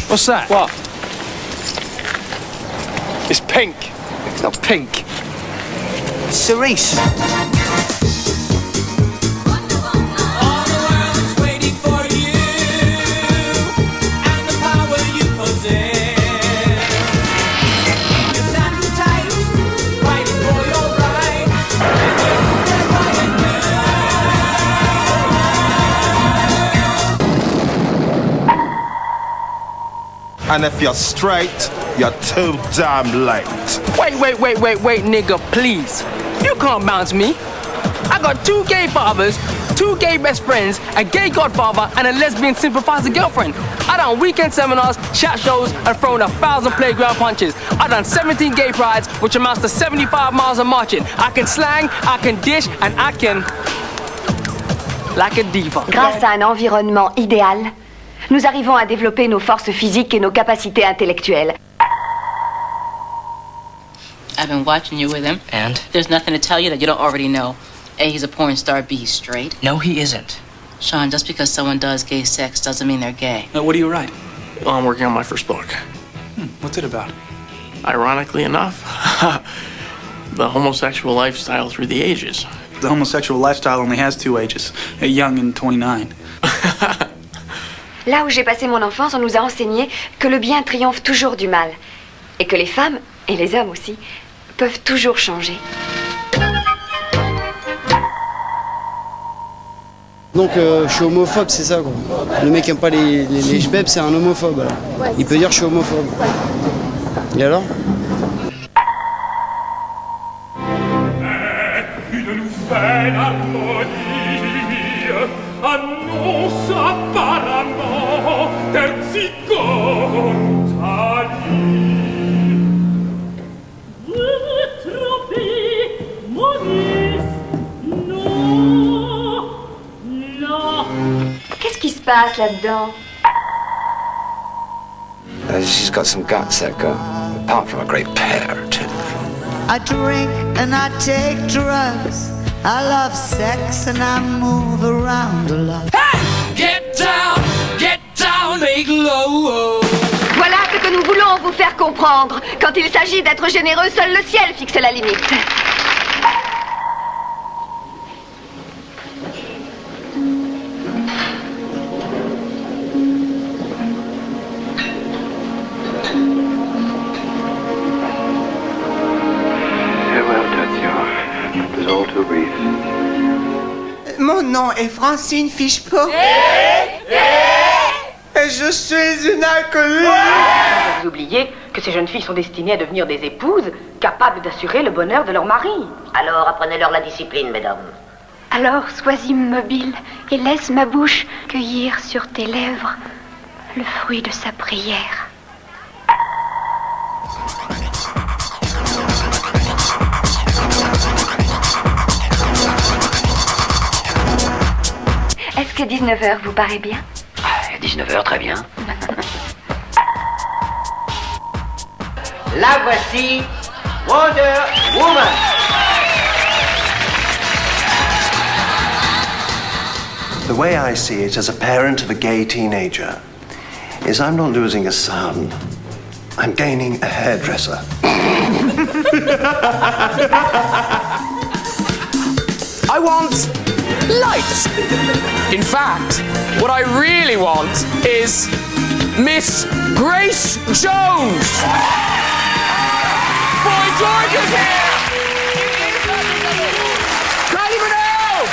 What's that? What? It's pink. It's not pink. Cerise. And if you're straight, you're too damn late. Wait, nigga, please. You can't bounce me. I got 2 gay fathers, 2 gay best friends, a gay godfather, and a lesbian sympathizer girlfriend. I done weekend seminars, chat shows, and thrown 1,000 playground punches. I done 17 gay prides, which amounts to 75 miles of marching. I can slang, I can dish, and I can... like a diva. Grâce à un environnement idéal, nous arrivons à développer nos forces physiques et nos capacités intellectuelles. I've been watching you with him. And? There's nothing to tell you that you don't already know. A, he's a porn star. B, he's straight. No, he isn't. Sean, just because someone does gay sex doesn't mean they're gay. What do you write? Well, I'm working on my first book. What's it about? Ironically enough, the homosexual lifestyle through the ages. The homosexual lifestyle only has 2 ages, young and 29. Là où j'ai passé mon enfance, on nous a enseigné que le bien triomphe toujours du mal. Et que les femmes, et les hommes aussi, peuvent toujours changer. Donc je suis homophobe, c'est ça quoi. Le mec aime pas les jbebs, c'est un homophobe. Alors. Il peut dire je suis homophobe. Et alors? Une nouvelle harmonie annonce apparemment terzicontali. Vous vous trompez, Maurice. Non, non. Qu'est-ce qui se passe là-dedans? She's got some guts, that girl. Apart from a great pair, too. I drink and I take drugs. I love sex and I move around a lot. Hey! Get down, make low. Voilà ce que nous voulons vous faire comprendre. Quand il s'agit d'être généreux, seul le ciel fixe la limite. Mon nom est Francine Fichepeau. Et je suis une inconnue. Vous oubliez que ces jeunes filles sont destinées à devenir des épouses capables d'assurer le bonheur de leur mari. Alors apprenez-leur la discipline, mesdames. Alors sois immobile et laisse ma bouche cueillir sur tes lèvres le fruit de sa prière. Est-ce que 19h vous paraît bien? 19h, très bien. La voici, Wonder Woman. The way I see it as a parent of a gay teenager is I'm not losing a son, I'm gaining a hairdresser. I want light. In fact, what I really want is Miss Grace Jones. Boy George is here. Kylie Minogue.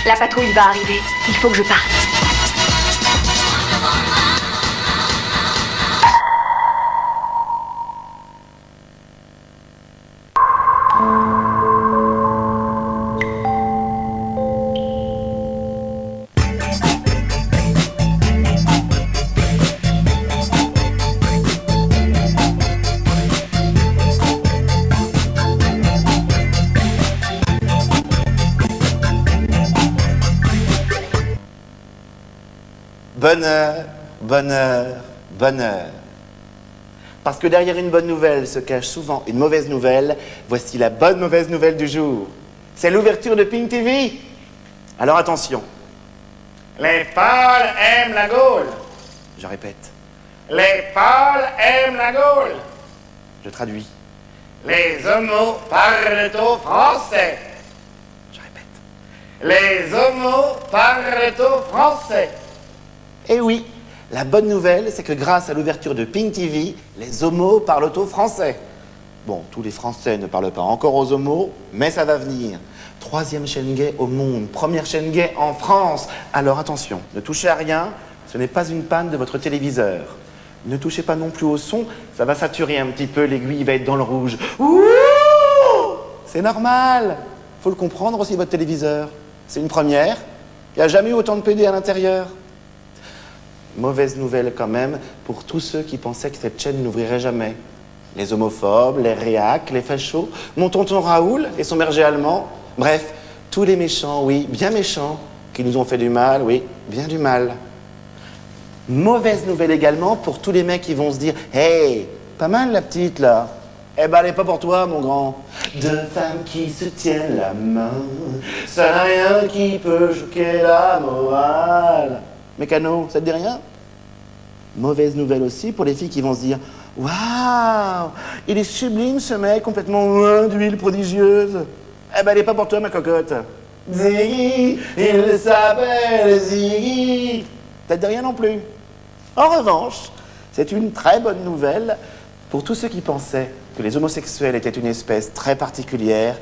La patrouille va arriver. Il faut que je parte. Bonheur, bonheur, bonheur. Parce que derrière une bonne nouvelle se cache souvent une mauvaise nouvelle. Voici la bonne mauvaise nouvelle du jour. C'est l'ouverture de Pink TV. Alors attention, Les Pâles aiment la Gaule. Je répète. Les Pâles aiment la Gaule. Je traduis. Les homos parlent au français. Je répète. Les homos parlent au français. Eh oui, la bonne nouvelle, c'est que grâce à l'ouverture de Pink TV, les homos parlent au français. Bon, tous les Français ne parlent pas encore aux homos, mais ça va venir. 3e chaîne gay au monde, 1re chaîne gay en France. Alors attention, ne touchez à rien, ce n'est pas une panne de votre téléviseur. Ne touchez pas non plus au son, ça va saturer un petit peu, l'aiguille va être dans le rouge. Ouh! C'est normal. Faut le comprendre aussi, votre téléviseur. C'est une première. Il n'y a jamais eu autant de PD à l'intérieur. Mauvaise nouvelle quand même pour tous ceux qui pensaient que cette chaîne n'ouvrirait jamais. Les homophobes, les réacs, les fachos, mon tonton Raoul et son berger allemand. Bref, tous les méchants, oui, bien méchants, qui nous ont fait du mal, oui, bien du mal. Mauvaise nouvelle également pour tous les mecs qui vont se dire « Hey, pas mal la petite là. Eh ben elle est pas pour toi mon grand. » Deux femmes qui se tiennent la main, ça n'a rien qui peut choquer la morale. Mécano, ça te dit rien? Mauvaise nouvelle aussi pour les filles qui vont se dire « Waouh, il est sublime ce mec, complètement loin d'huile prodigieuse. » Eh ben elle est pas pour toi ma cocotte. Ziggy, il s'appelle Ziggy. Ça te dit rien non plus. En revanche, c'est une très bonne nouvelle pour tous ceux qui pensaient que les homosexuels étaient une espèce très particulière,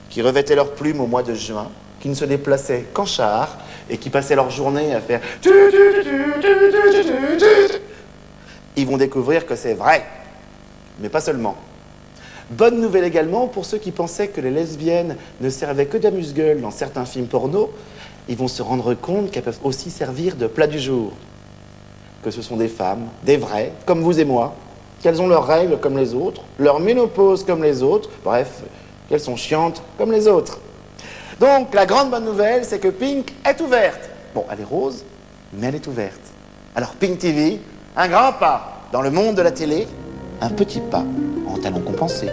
qui revêtaient leurs plumes au mois de juin, qui ne se déplaçaient qu'en char et qui passaient leur journée à faire... Ils vont découvrir que c'est vrai, mais pas seulement. Bonne nouvelle également pour ceux qui pensaient que les lesbiennes ne servaient que d'amuse-gueule dans certains films porno. Ils vont se rendre compte qu'elles peuvent aussi servir de plat du jour. Que ce sont des femmes, des vraies, comme vous et moi, qu'elles ont leurs règles comme les autres, leur ménopause comme les autres, bref, qu'elles sont chiantes comme les autres. Donc, la grande bonne nouvelle, c'est que Pink est ouverte. Bon, elle est rose, mais elle est ouverte. Alors, Pink TV, un grand pas dans le monde de la télé, un petit pas en talons compensés.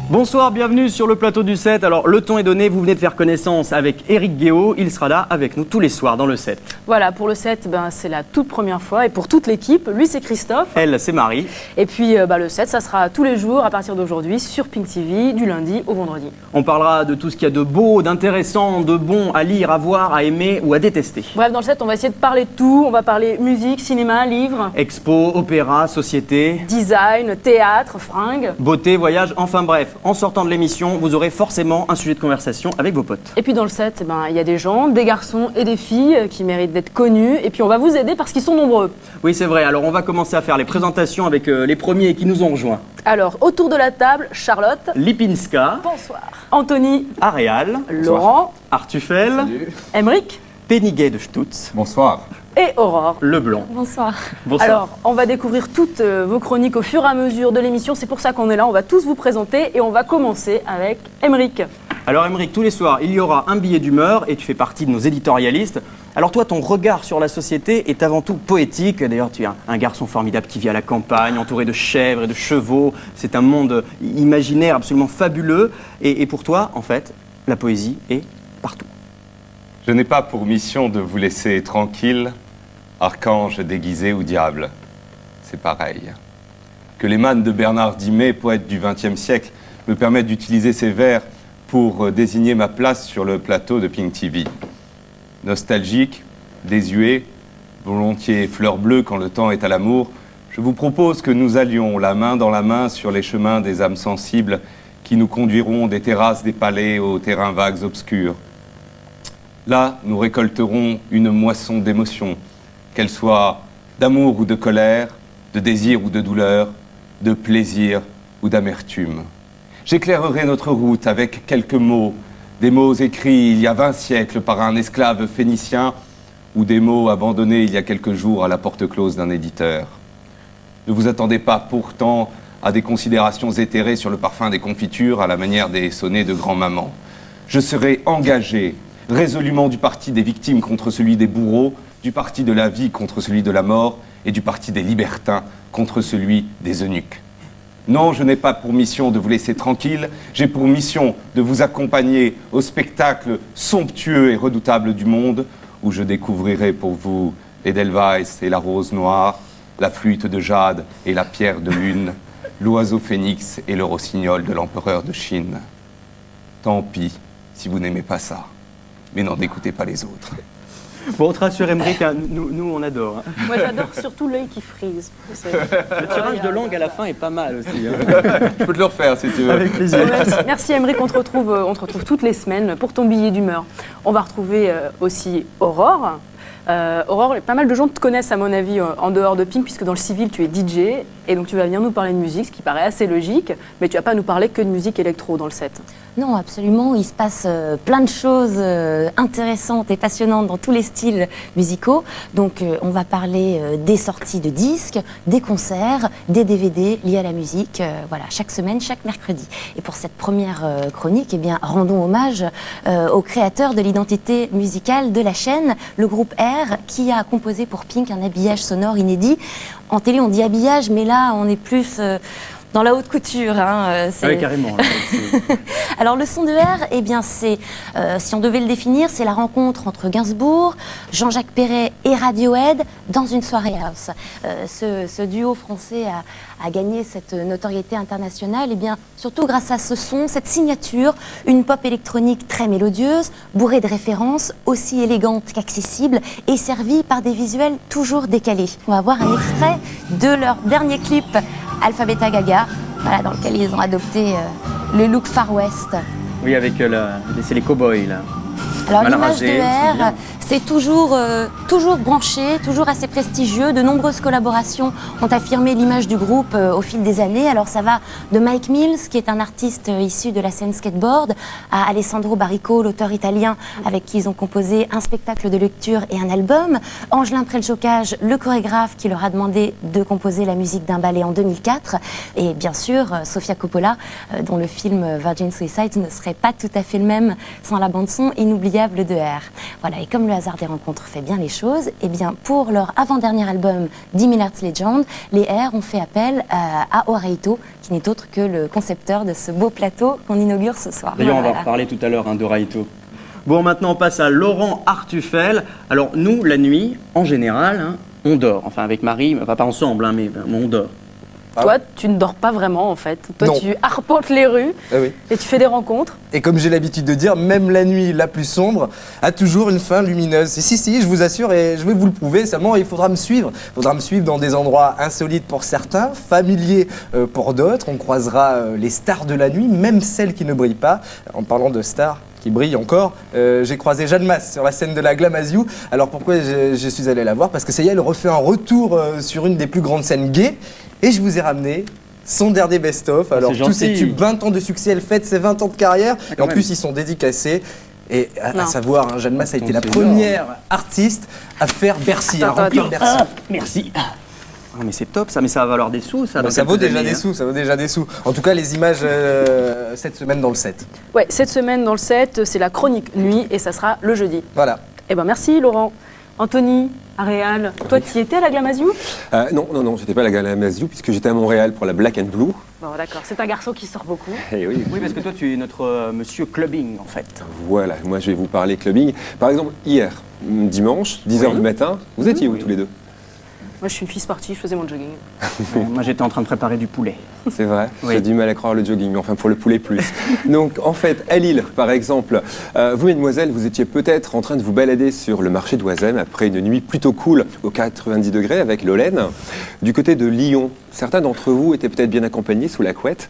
Bonsoir, bienvenue sur le plateau du 7. Alors, le ton est donné, vous venez de faire connaissance avec Éric Guéot. Il sera là avec nous tous les soirs dans le 7. Voilà, pour le 7, c'est la toute première fois. Et pour toute l'équipe, lui, c'est Christophe. Elle, c'est Marie. Et puis, le 7, ça sera tous les jours à partir d'aujourd'hui sur Pink TV, du lundi au vendredi. On parlera de tout ce qu'il y a de beau, d'intéressant, de bon à lire, à voir, à aimer ou à détester. Bref, dans le 7, on va essayer de parler de tout. On va parler musique, cinéma, livres. Expo, opéra, société. Design, théâtre, fringues. Beauté, voyage, enfin bref. En sortant de l'émission, vous aurez forcément un sujet de conversation avec vos potes. Et puis dans le 7, il y a des gens, des garçons et des filles qui méritent d'être connus. Et puis on va vous aider parce qu'ils sont nombreux. Oui, c'est vrai. Alors on va commencer à faire les présentations avec les premiers qui nous ont rejoints. Alors, autour de la table, Charlotte. Lipinska. Bonsoir. Anthony. Aréal. Laurent. Artufel. Salut. Emeric. Péniguet de Stutz. Bonsoir. Et Aurore Leblanc. Bonsoir. Bonsoir. Alors, on va découvrir toutes vos chroniques au fur et à mesure de l'émission. C'est pour ça qu'on est là. On va tous vous présenter et on va commencer avec Emeric. Alors Emeric, tous les soirs, il y aura un billet d'humeur et tu fais partie de nos éditorialistes. Alors toi, ton regard sur la société est avant tout poétique. D'ailleurs, tu es un garçon formidable qui vit à la campagne, entouré de chèvres et de chevaux. C'est un monde imaginaire absolument fabuleux. Et pour toi, en fait, la poésie est partout. Je n'ai pas pour mission de vous laisser tranquille, archange déguisé ou diable. C'est pareil. Que les mannes de Bernard Dimet, poète du XXe siècle, me permettent d'utiliser ces vers pour désigner ma place sur le plateau de Pink TV. Nostalgique, désuet, volontiers fleur bleue quand le temps est à l'amour, je vous propose que nous allions la main dans la main sur les chemins des âmes sensibles qui nous conduiront des terrasses des palais aux terrains vagues obscurs. Là, nous récolterons une moisson d'émotions, qu'elles soient d'amour ou de colère, de désir ou de douleur, de plaisir ou d'amertume. J'éclairerai notre route avec quelques mots, des mots écrits il y a 20 siècles par un esclave phénicien ou des mots abandonnés il y a quelques jours à la porte close d'un éditeur. Ne vous attendez pas pourtant à des considérations éthérées sur le parfum des confitures à la manière des sonnets de grand-maman. Je serai engagé résolument du parti des victimes contre celui des bourreaux, du parti de la vie contre celui de la mort et du parti des libertins contre celui des eunuques. Non, je n'ai pas pour mission de vous laisser tranquille, j'ai pour mission de vous accompagner au spectacle somptueux et redoutable du monde, où je découvrirai pour vous l'Edelweiss et la rose noire, la flûte de jade et la pierre de lune, l'oiseau phénix et le rossignol de l'empereur de Chine. Tant pis si vous n'aimez pas ça, mais n'en écoutez pas les autres. Bon, on te rassure, Emmerich, hein, nous on adore. Hein. Moi j'adore surtout l'œil qui frise. Le tirage de langue à la fin est pas mal aussi. Hein. Je peux te le refaire si tu veux. Avec plaisir. Merci Emmerich, on te retrouve toutes les semaines pour ton billet d'humeur. On va retrouver aussi Aurore. Aurore, pas mal de gens te connaissent à mon avis en dehors de Pink, puisque dans le civil tu es DJ, et donc tu vas venir nous parler de musique, ce qui paraît assez logique, mais tu vas pas nous parler que de musique électro dans le set. Non, absolument, il se passe plein de choses intéressantes et passionnantes dans tous les styles musicaux. Donc on va parler des sorties de disques, des concerts, des DVD liés à la musique, voilà, chaque semaine, chaque mercredi. Et pour cette première chronique, eh bien, rendons hommage au créateur de l'identité musicale de la chaîne, le groupe R, qui a composé pour Pink un habillage sonore inédit. En télé, on dit habillage, mais là, on est plus dans la haute couture. Hein, oui, carrément. Alors, le son de R, eh bien, c'est, si on devait le définir, c'est la rencontre entre Gainsbourg, Jean-Jacques Perret et Radiohead dans une soirée house. Ce duo français a gagné cette notoriété internationale, eh bien, surtout grâce à ce son, cette signature, une pop électronique très mélodieuse, bourrée de références, aussi élégante qu'accessible et servie par des visuels toujours décalés. On va voir un extrait de leur dernier clip Alpha Beta Gaga, voilà, dans lequel ils ont adopté le look Far West. Oui, avec c'est les cow-boys là. Alors l'image de R, c'est toujours branché, toujours assez prestigieux. De nombreuses collaborations ont affirmé l'image du groupe au fil des années. Alors ça va de Mike Mills, qui est un artiste issu de la scène skateboard, à Alessandro Barrico, l'auteur italien avec qui ils ont composé un spectacle de lecture et un album. Angelin Prelchocage, le chorégraphe qui leur a demandé de composer la musique d'un ballet en 2004. Et bien sûr, Sofia Coppola, dont le film Virgin Suicides ne serait pas tout à fait le même sans la bande-son inoubliable de R. Voilà, et comme le hasard des rencontres fait bien les choses, eh bien pour leur avant-dernier album 10 000 Hertz Legend, les R ont fait appel à Oraito, qui n'est autre que le concepteur de ce beau plateau qu'on inaugure ce soir. D'ailleurs, voilà. On va en reparler tout à l'heure d'Oraito. Bon, maintenant on passe à Laurent Artufel. Alors nous, la nuit, en général, hein, on dort. Enfin avec Marie, pas ensemble, hein, mais on dort. Toi, tu ne dors pas vraiment en fait. Toi, tu arpentes les rues et tu fais des rencontres. Et comme j'ai l'habitude de dire, même la nuit la plus sombre a toujours une fin lumineuse. Et si, je vous assure, et je vais vous le prouver, seulement il faudra me suivre. Il faudra me suivre dans des endroits insolites pour certains, familiers pour d'autres. On croisera les stars de la nuit, même celles qui ne brillent pas. En parlant de stars qui brille encore, j'ai croisé Jeanne Masse sur la scène de la Glamazou. Alors pourquoi je suis allé la voir? Parce que ça y est, elle refait un retour sur une des plus grandes scènes gays. Et je vous ai ramené son dernier best-of. Alors tous ces tubes, 20 ans de succès, elle fête ses 20 ans de carrière. Et en plus, ils sont dédicacés. Et à savoir, hein, Jeanne Masse a été la première artiste à faire Bercy, à remplir Bercy. Merci. Ah, mais c'est top ça, mais ça va valoir des sous ça. Ça vaut déjà des sous, ça vaut déjà des sous. En tout cas, les images cette semaine dans le set. Ouais, cette semaine dans le set, c'est la chronique nuit et ça sera le jeudi. Voilà. Eh ben merci Laurent. Anthony, à Réal, toi tu y étais à la Glamazou? Non, j'étais pas à la Glamazou puisque j'étais à Montréal pour la Black and Blue. Bon d'accord, c'est un garçon qui sort beaucoup. Oui, parce que toi tu es notre monsieur clubbing en fait. Voilà, moi je vais vous parler clubbing. Par exemple, hier, dimanche, 10h du matin, vous étiez où tous les deux? Moi je suis une fille sportive, je faisais mon jogging. Moi j'étais en train de préparer du poulet. C'est vrai? J'ai du mal à croire le jogging, mais enfin pour le poulet plus. Donc en fait, à Lille par exemple, vous mesdemoiselles, vous étiez peut-être en train de vous balader sur le marché d'Oisem après une nuit plutôt cool aux 90 degrés avec Lolène. Du côté de Lyon, certains d'entre vous étaient peut-être bien accompagnés sous la couette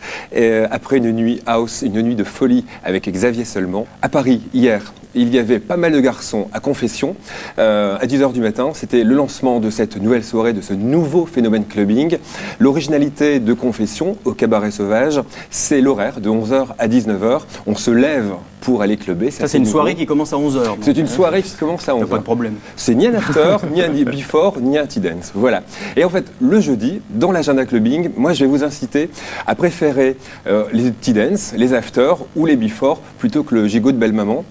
après une nuit house, une nuit de folie avec Xavier Seulement. À Paris, hier, il y avait pas mal de garçons à confession. À 10h du matin, c'était le lancement de cette nouvelle soirée, de ce nouveau phénomène clubbing. L'originalité de Confession au Cabaret Sauvage, c'est l'horaire de 11h à 19h. On se lève pour aller clubber. Ça, c'est une soirée qui commence à 11h. C'est une soirée qui commence à 11h. Pas de problème. C'est ni un after, ni un before, ni un tea dance. Voilà. Et en fait, le jeudi, dans l'agenda clubbing, moi, je vais vous inciter à préférer les tea dance, les after ou les before plutôt que le gigot de belle maman.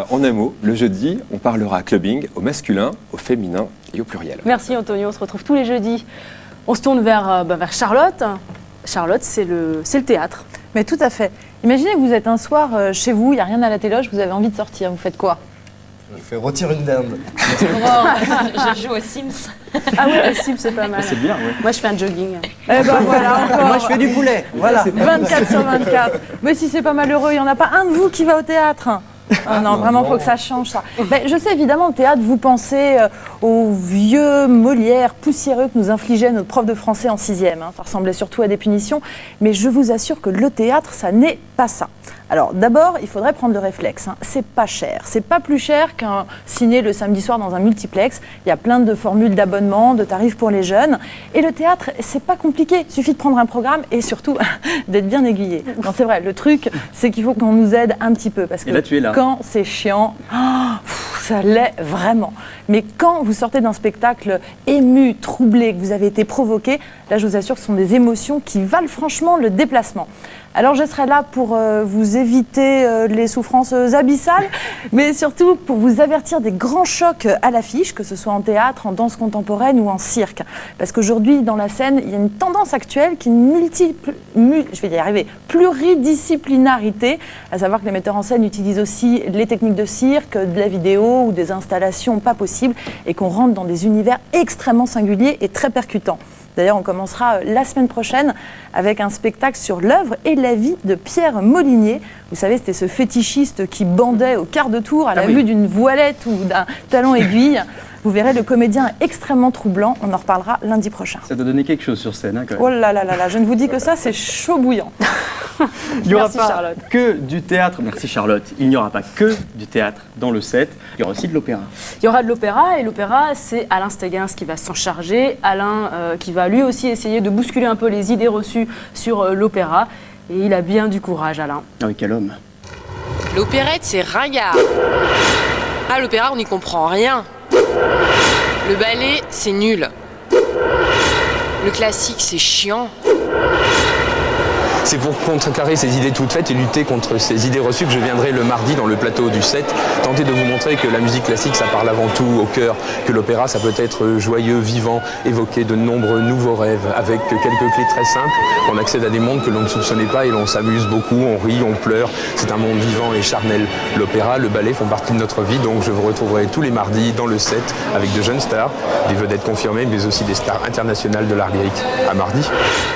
En un mot, le jeudi, on parlera clubbing au masculin, au féminin et au pluriel. Merci Antonio, on se retrouve tous les jeudis. On se tourne vers Charlotte. Charlotte, c'est le théâtre. Mais tout à fait. Imaginez que vous êtes un soir chez vous, il n'y a rien à la téloge, vous avez envie de sortir, vous faites quoi? Je fais retirer une dinde. Je joue aux Sims. Ah ouais, les Sims, c'est pas mal. C'est bien, oui. Moi, je fais un jogging. Eh ben voilà, encore. Moi, je fais du poulet. Voilà. 24 sur 24. Mais si c'est pas malheureux, il n'y en a pas un de vous qui va au théâtre. Ah non, vraiment, il faut que ça change, ça. Ben, je sais, évidemment, le théâtre, vous pensez aux vieux Molière poussiéreux que nous infligeait notre prof de français en 6e. Ça ressemblait surtout à des punitions. Mais je vous assure que le théâtre, ça n'est pas ça. Alors, d'abord, il faudrait prendre le réflexe. C'est pas cher. C'est pas plus cher qu'un ciné le samedi soir dans un multiplex. Il y a plein de formules d'abonnement, de tarifs pour les jeunes. Et le théâtre, c'est pas compliqué. Il suffit de prendre un programme et surtout d'être bien aiguillé. Non, c'est vrai. Le truc, c'est qu'il faut qu'on nous aide un petit peu. Parce que là, tu es là. Quand c'est chiant, ça l'est vraiment. Mais quand vous sortez d'un spectacle ému, troublé, que vous avez été provoqué, là, je vous assure que ce sont des émotions qui valent franchement le déplacement. Alors je serai là pour vous éviter les souffrances abyssales, mais surtout pour vous avertir des grands chocs à l'affiche, que ce soit en théâtre, en danse contemporaine ou en cirque. Parce qu'aujourd'hui, dans la scène, il y a une tendance actuelle qui est une pluridisciplinarité, à savoir que les metteurs en scène utilisent aussi les techniques de cirque, de la vidéo ou des installations pas possibles, et qu'on rentre dans des univers extrêmement singuliers et très percutants. D'ailleurs, on commencera la semaine prochaine avec un spectacle sur l'œuvre et la vie de Pierre Molinier. Vous savez, c'était ce fétichiste qui bandait au quart de tour à la vue d'une voilette ou d'un talon aiguille. Vous verrez, le comédien est extrêmement troublant. On en reparlera lundi prochain. Ça doit donner quelque chose sur scène, hein, quand même. Oh là là là là, je ne vous dis que ça, c'est chaud bouillant. Il n'y aura Merci, pas Charlotte. que du théâtre. Merci Charlotte. Il n'y aura pas que du théâtre dans le set. Il y aura aussi de l'opéra. Il y aura de l'opéra, et l'opéra, c'est Alain Stéguins qui va s'en charger. Alain qui va lui aussi essayer de bousculer un peu les idées reçues sur l'opéra. Et il a bien du courage, Alain. Ah oui, quel homme. L'opérette, c'est ringard. Ah, l'opéra, on n'y comprend rien. Le ballet, c'est nul. Le classique, c'est chiant. C'est pour contrecarrer ces idées toutes faites et lutter contre ces idées reçues que je viendrai le mardi dans le plateau du 7, tenter de vous montrer que la musique classique, ça parle avant tout au cœur, que l'opéra, ça peut être joyeux, vivant, évoquer de nombreux nouveaux rêves, avec quelques clés très simples. On accède à des mondes que l'on ne soupçonnait pas et l'on s'amuse beaucoup, on rit, on pleure. C'est un monde vivant et charnel. L'opéra, le ballet font partie de notre vie, donc je vous retrouverai tous les mardis dans le 7 avec de jeunes stars, des vedettes confirmées, mais aussi des stars internationales de l'art lyrique. À mardi.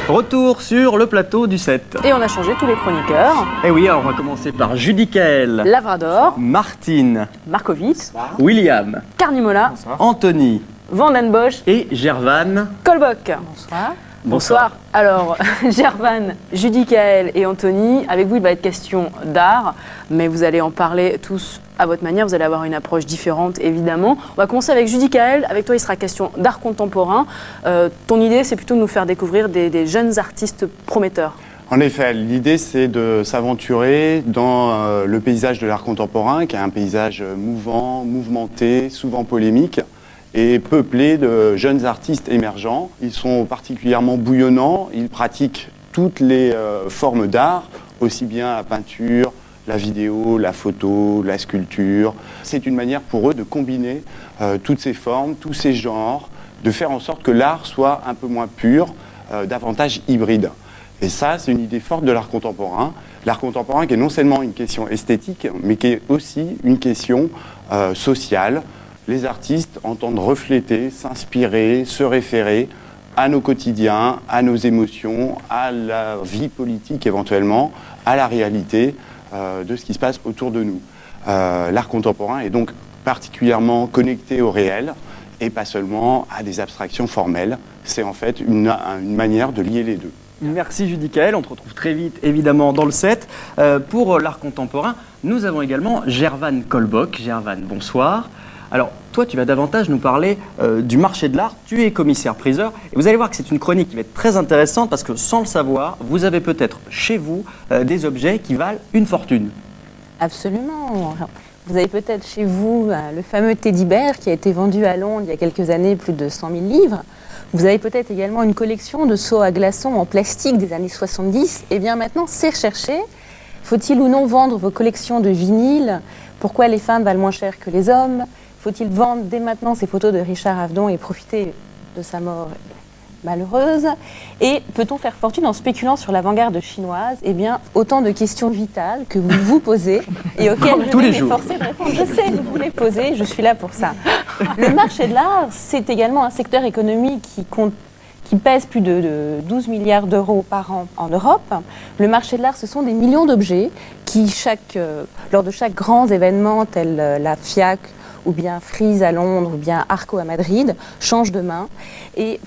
Retour sur le plateau du 7. Et on a changé tous les chroniqueurs. Et oui, alors on va commencer par Judicaël, Lavrador, Martine, Markovitz, William, Carnimola, Anthony, Vandenbosch et Gervan Kolbok. Bonsoir. Bonsoir. Alors, Gervan, Judicaël et Anthony, avec vous, il va être question d'art, mais vous allez en parler tous à votre manière, vous allez avoir une approche différente, évidemment. On va commencer avec Judicaël. Avec toi, il sera question d'art contemporain. Ton idée, c'est plutôt de nous faire découvrir des jeunes artistes prometteurs. En effet, l'idée c'est de s'aventurer dans le paysage de l'art contemporain, qui est un paysage mouvant, mouvementé, souvent polémique, et peuplé de jeunes artistes émergents. Ils sont particulièrement bouillonnants, ils pratiquent toutes les formes d'art, aussi bien la peinture, la vidéo, la photo, la sculpture. C'est une manière pour eux de combiner toutes ces formes, tous ces genres, de faire en sorte que l'art soit un peu moins pur, davantage hybride. Et ça, c'est une idée forte de l'art contemporain. L'art contemporain qui est non seulement une question esthétique, mais qui est aussi une question sociale. Les artistes entendent refléter, s'inspirer, se référer à nos quotidiens, à nos émotions, à la vie politique éventuellement, à la réalité de ce qui se passe autour de nous. L'art contemporain est donc particulièrement connecté au réel et pas seulement à des abstractions formelles. C'est en fait une manière de lier les deux. Merci Judicaël, on te retrouve très vite évidemment dans le set. Pour l'art contemporain, nous avons également Gervan Kolbok. Gervan, bonsoir. Alors toi tu vas davantage nous parler du marché de l'art, tu es commissaire-priseur et vous allez voir que c'est une chronique qui va être très intéressante parce que sans le savoir, vous avez peut-être chez vous des objets qui valent une fortune. Absolument. Vous avez peut-être chez vous le fameux Teddy Bear qui a été vendu à Londres il y a quelques années, plus de 100 000 livres. Vous avez peut-être également une collection de seaux à glaçons en plastique des années 70. Eh bien maintenant, c'est recherché. Faut-il ou non vendre vos collections de vinyles? Pourquoi les femmes valent moins cher que les hommes? Faut-il vendre dès maintenant ces photos de Richard Avedon et profiter de sa mort malheureuse. Et peut-on faire fortune en spéculant sur l'avant-garde chinoise? Eh bien, autant de questions vitales que vous vous posez et auxquelles je vais m'efforcer de répondre. Je sais, vous les posez, je suis là pour ça. Le marché de l'art, c'est également un secteur économique qui pèse plus de 12 milliards d'euros par an en Europe. Le marché de l'art, ce sont des millions d'objets qui, lors de chaque grand événement, tel la FIAC, ou bien Frieze à Londres, ou bien Arco à Madrid, changent de main et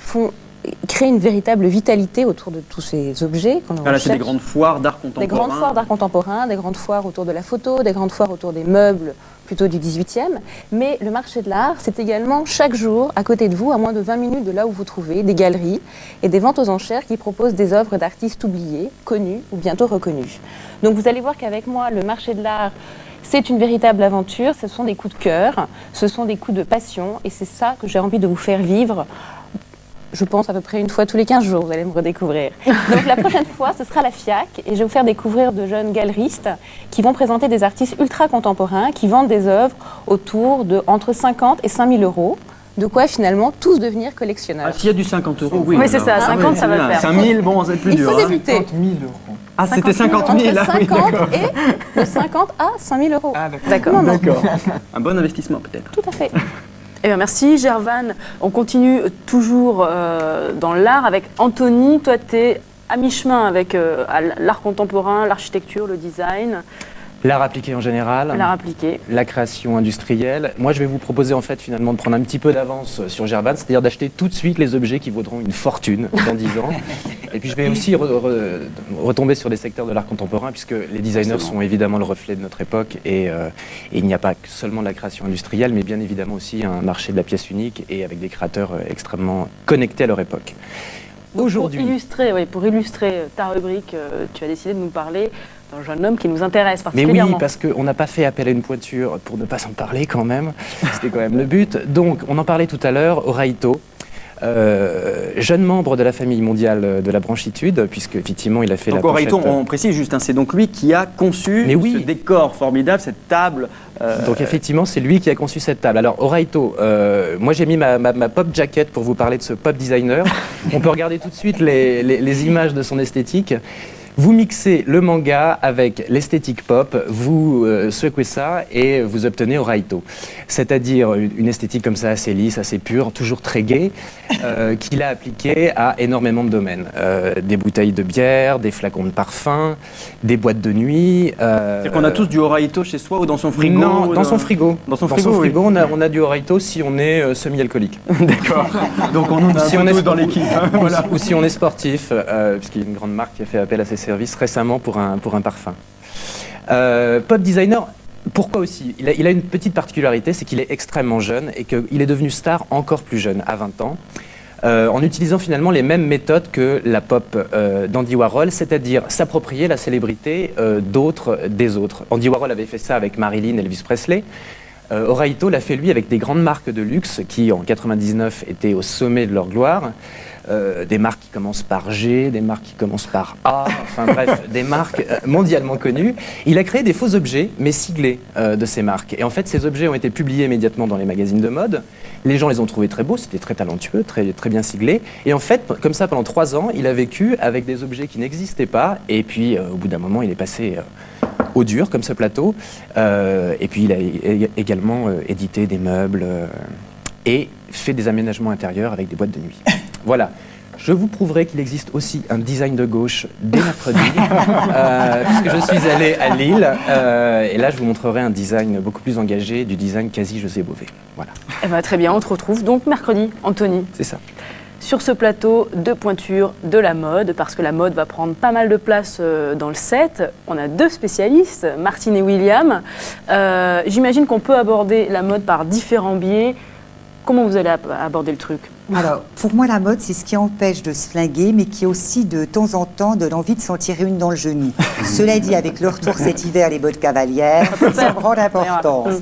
créent une véritable vitalité autour de tous ces objets. Là, c'est des grandes foires d'art contemporain. Des grandes foires d'art contemporain, des grandes foires autour de la photo, des grandes foires autour des meubles, plutôt du 18e. Mais le marché de l'art, c'est également chaque jour, à côté de vous, à moins de 20 minutes de là où vous trouvez, des galeries et des ventes aux enchères qui proposent des œuvres d'artistes oubliés, connus ou bientôt reconnus. Donc vous allez voir qu'avec moi, le marché de l'art, c'est une véritable aventure, ce sont des coups de cœur, ce sont des coups de passion et c'est ça que j'ai envie de vous faire vivre. Je pense à peu près une fois tous les 15 jours, vous allez me redécouvrir. Donc la prochaine fois, ce sera la FIAC et je vais vous faire découvrir de jeunes galeristes qui vont présenter des artistes ultra contemporains qui vendent des œuvres autour de entre 50 et 5 000 euros. De quoi finalement tous devenir collectionneurs. S'il y a du 50 euros, oui. Oui, c'est ça, 50 ça va le faire. 5 000, bon, c'est plus dur. Il faut débuter. 50 000 euros. Ah, c'était 50 000 là. Entre 50 et de 50 à 5 000 euros. Ah, d'accord. D'accord. Un bon investissement peut-être. Tout à fait. Eh bien, merci Gervane. On continue toujours dans l'art avec Anthony. Toi, tu es à mi-chemin avec l'art contemporain, l'architecture, le design. L'art appliqué en général, l'art appliqué, la création industrielle. Moi, je vais vous proposer en fait finalement de prendre un petit peu d'avance sur Gervane, c'est-à-dire d'acheter tout de suite les objets qui vaudront une fortune dans 10 ans. Et puis je vais aussi retomber sur les secteurs de l'art contemporain, puisque les designers sont évidemment le reflet de notre époque et il n'y a pas seulement de la création industrielle, mais bien évidemment aussi un marché de la pièce unique et avec des créateurs extrêmement connectés à leur époque. Aujourd'hui, pour illustrer ta rubrique, tu as décidé de nous parler d'un jeune homme qui nous intéresse particulièrement. Mais oui, parce qu'on n'a pas fait appel à une pointure pour ne pas s'en parler quand même. C'était quand même le but. Donc, on en parlait tout à l'heure, Oraito, jeune membre de la famille mondiale de la branchitude, puisque effectivement il a fait donc la pochette. Oraito, on précise juste, hein, c'est donc lui qui a conçu ce décor formidable, cette table. Donc effectivement, c'est lui qui a conçu cette table. Alors Oraito, moi j'ai mis ma pop jacket pour vous parler de ce pop designer. On peut regarder tout de suite les images de son esthétique. Vous mixez le manga avec l'esthétique pop, vous secouez ça et vous obtenez Oraito. C'est-à-dire une esthétique comme ça assez lisse, assez pure, toujours très gaie, qu'il a appliquée à énormément de domaines. Des bouteilles de bière, des flacons de parfum, des boîtes de nuit. C'est-à-dire qu'on a tous du Oraito chez soi ou dans son frigo? Non, dans son frigo. Dans son frigo, oui. On a du Oraito si on est semi-alcoolique. D'accord. Donc on en a si un on peu est tous dans l'équipe. Hein, voilà. Ou si on est sportif, puisqu'il y a une grande marque qui a fait appel à ses services récemment pour un parfum. Pop designer, pourquoi aussi? Il a une petite particularité, c'est qu'il est extrêmement jeune et qu'il est devenu star encore plus jeune, à 20 ans, en utilisant finalement les mêmes méthodes que la pop d'Andy Warhol, c'est-à-dire s'approprier la célébrité des autres. Andy Warhol avait fait ça avec Marilyn, Elvis Presley. Oraito l'a fait lui avec des grandes marques de luxe qui en 99 étaient au sommet de leur gloire. Des marques qui commencent par G, des marques qui commencent par A, enfin bref, des marques mondialement connues. Il a créé des faux objets, mais siglés de ces marques. Et en fait, ces objets ont été publiés immédiatement dans les magazines de mode. Les gens les ont trouvés très beaux, c'était très talentueux, très bien siglés. Et en fait, comme ça, pendant 3 ans, il a vécu avec des objets qui n'existaient pas. Et puis, au bout d'un moment, il est passé au dur, comme ce plateau. Et puis, il a également édité des meubles et fait des aménagements intérieurs avec des boîtes de nuit. Voilà. Je vous prouverai qu'il existe aussi un design de gauche dès mercredi, puisque je suis allé à Lille. Et là, je vous montrerai un design beaucoup plus engagé, du design quasi José Bové. Voilà. Eh ben, très bien, on te retrouve donc mercredi, Anthony. C'est ça. Sur ce plateau de pointure de la mode, parce que la mode va prendre pas mal de place dans le set, on a 2 spécialistes, Martine et William. J'imagine qu'on peut aborder la mode par différents biais. Comment vous allez aborder le truc? Alors, pour moi, la mode, c'est ce qui empêche de se flinguer, mais qui aussi, de temps en temps, donne envie de s'en tirer une dans le genou. Cela dit, avec le retour cet hiver, les bottes cavalières, ça prend d'importance.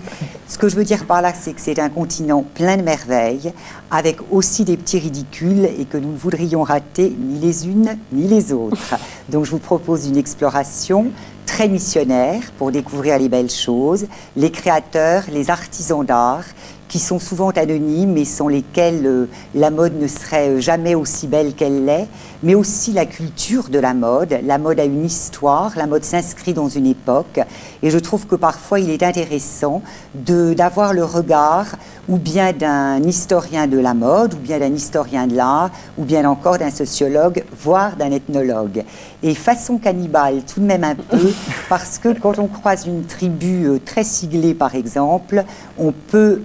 Ce que je veux dire par là, c'est que c'est un continent plein de merveilles, avec aussi des petits ridicules, et que nous ne voudrions rater ni les unes ni les autres. Donc, je vous propose une exploration très missionnaire pour découvrir les belles choses, les créateurs, les artisans d'art, qui qui sont souvent anonymes et sans lesquels la mode ne serait jamais aussi belle qu'elle l'est, mais aussi la culture de la mode. La mode a une histoire, la mode s'inscrit dans une époque, et je trouve que parfois il est intéressant d'avoir le regard ou bien d'un historien de la mode, ou bien d'un historien de l'art, ou bien encore d'un sociologue, voire d'un ethnologue. Et façon cannibale, tout de même un peu, parce que quand on croise une tribu très siglée, par exemple, on peut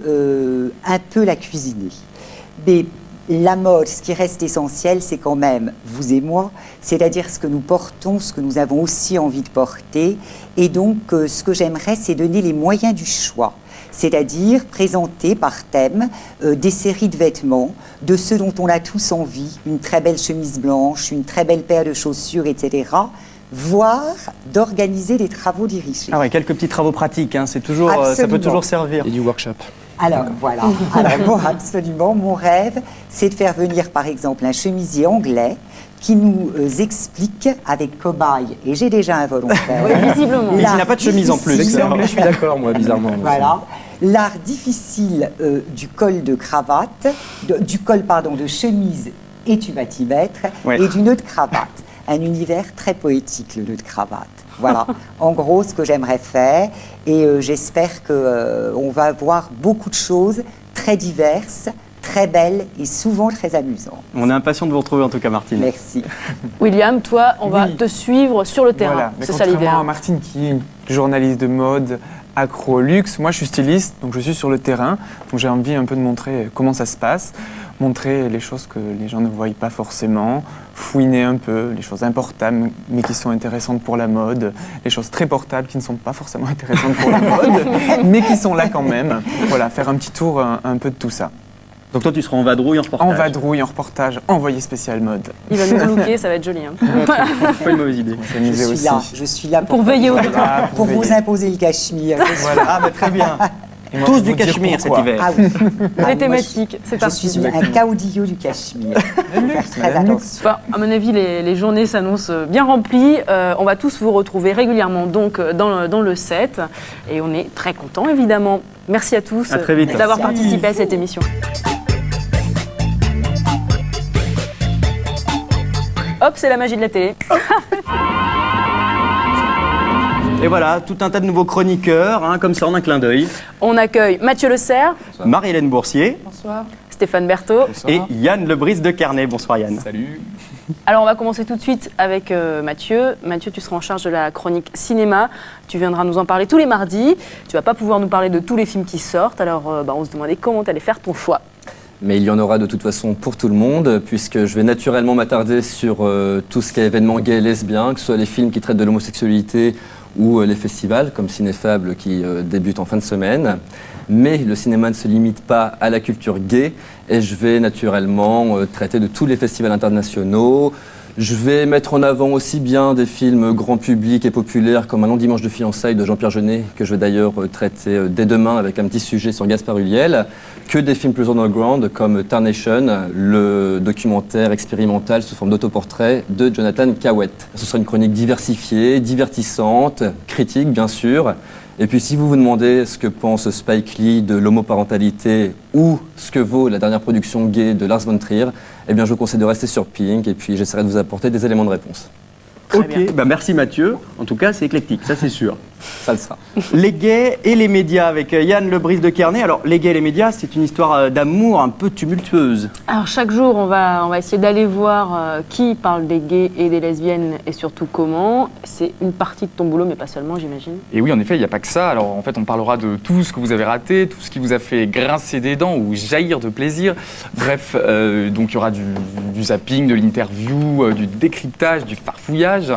un peu la cuisiner. Mais la mode, ce qui reste essentiel, c'est quand même vous et moi, c'est-à-dire ce que nous portons, ce que nous avons aussi envie de porter. Et donc, ce que j'aimerais, c'est donner les moyens du choix. C'est-à-dire présenter par thème des séries de vêtements, de ceux dont on a tous envie, une très belle chemise blanche, une très belle paire de chaussures, etc., voire d'organiser des travaux dirigés. Ah ouais, quelques petits travaux pratiques, hein, c'est toujours, ça peut toujours servir. Et du workshop. Alors voilà, alors, bon, absolument, mon rêve, c'est de faire venir par exemple un chemisier anglais qui nous explique avec cobaye, et j'ai déjà un volontaire. Oui, visiblement. Mais il n'a pas de chemise en plus. C'est anglais, je suis d'accord, moi, bizarrement. Voilà. L'art difficile du col de cravate, du col, pardon, de chemise et tu vas t'y mettre, et du nœud de cravate. Un univers très poétique, le nœud de cravate. Voilà, en gros, ce que j'aimerais faire, et j'espère qu'on va avoir beaucoup de choses très diverses, très belles et souvent très amusantes. On est impatient de vous retrouver en tout cas, Martine. Merci. William, toi, on va te suivre sur le terrain. Voilà, c'est ça l'idée. Contrairement à Martine qui est journaliste de mode, accro au luxe, moi je suis styliste, donc je suis sur le terrain, donc j'ai envie un peu de montrer comment ça se passe, montrer les choses que les gens ne voient pas forcément, fouiner un peu les choses importables mais qui sont intéressantes pour la mode, les choses très portables qui ne sont pas forcément intéressantes pour la mode, mais qui sont là quand même. Voilà, faire un petit tour un peu de tout ça. Donc toi tu seras en vadrouille, en reportage. En vadrouille, en reportage, envoyé spécial mode. Il va nous looker, ça va être joli. Hein. Pas une mauvaise idée. Je suis là pour veiller au pour vous imposer le cachemire. Voilà. Ah, mais très bien. Tous du cachemire cet hiver. Ah oui. Les thématiques, c'est parti. Je suis un caudillo du cachemire. Très attention. Bon, à mon avis, les journées s'annoncent bien remplies. On va tous vous retrouver régulièrement donc dans le set. Et on est très contents, évidemment. Merci à tous d'avoir participé à cette émission. Hop, c'est la magie de la télé. Et voilà, tout un tas de nouveaux chroniqueurs, hein, comme ça en un clin d'œil. On accueille Mathieu Le Serre. Marie-Hélène Boursier. Bonsoir. Stéphane Berthaud. Et Yann Lebris de Carnet. Bonsoir Yann. Salut. Alors on va commencer tout de suite avec Mathieu. Mathieu, tu seras en charge de la chronique cinéma. Tu viendras nous en parler tous les mardis. Tu vas pas pouvoir nous parler de tous les films qui sortent. Alors on se demandait comment tu allais faire ton choix. Mais il y en aura de toute façon pour tout le monde, puisque je vais naturellement m'attarder sur tout ce qui est événements gays et lesbiens, que ce soit les films qui traitent de l'homosexualité ou les festivals, comme Cinéfable qui débute en fin de semaine. Mais le cinéma ne se limite pas à la culture gay, et je vais naturellement traiter de tous les festivals internationaux. Je vais mettre en avant aussi bien des films grand public et populaires comme Un long dimanche de fiançailles de Jean-Pierre Jeunet, que je vais d'ailleurs traiter dès demain avec un petit sujet sur Gaspard Ulliel, que des films plus underground comme Tarnation, le documentaire expérimental sous forme d'autoportrait de Jonathan Cawet. Ce sera une chronique diversifiée, divertissante, critique bien sûr. Et puis si vous vous demandez ce que pense Spike Lee de l'homoparentalité ou ce que vaut la dernière production gay de Lars von Trier, eh bien je vous conseille de rester sur Pink et puis j'essaierai de vous apporter des éléments de réponse. Ok, bah merci Mathieu. En tout cas, c'est éclectique, ça c'est sûr. Ça le sera. Les gays et les médias avec Yann Lebris de Carnet. Alors, les gays et les médias, c'est une histoire d'amour un peu tumultueuse. Alors, chaque jour, on va essayer d'aller voir qui parle des gays et des lesbiennes et surtout comment. C'est une partie de ton boulot, mais pas seulement, j'imagine. Et oui, en effet, il n'y a pas que ça. Alors, en fait, on parlera de tout ce que vous avez raté, tout ce qui vous a fait grincer des dents ou jaillir de plaisir. Bref, donc il y aura du zapping, de l'interview, du décryptage, du farfouillage.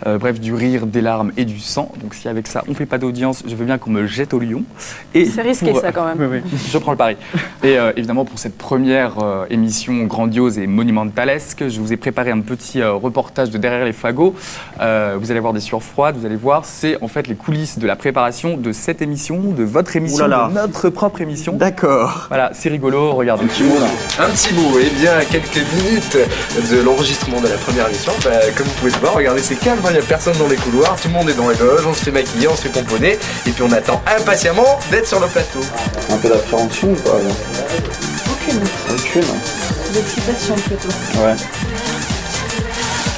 Bref, du rire, des larmes et du sang. Donc si avec ça on fait pas d'audience, je veux bien qu'on me jette au lion. C'est risqué ça quand même. Oui, je prends le pari. Et évidemment pour cette première émission grandiose et monumentalesque, je vous ai préparé un petit reportage de Derrière les fagots. Vous allez voir des sueurs froides, vous allez voir, c'est en fait les coulisses de la préparation de cette émission, de votre émission, de notre propre émission. D'accord. Voilà, c'est rigolo, regardez. Un petit bout, et bien à quelques minutes de l'enregistrement de la première émission, comme vous pouvez le voir, regardez, c'est calme, il n'y a personne dans les couloirs, tout le monde est dans les loges, on se fait maquiller, habillé, on s'est pomponné, et puis on attend impatiemment d'être sur le plateau. Un peu d'appréhension ou pas là? Aucune. L'excitation plutôt. Ouais.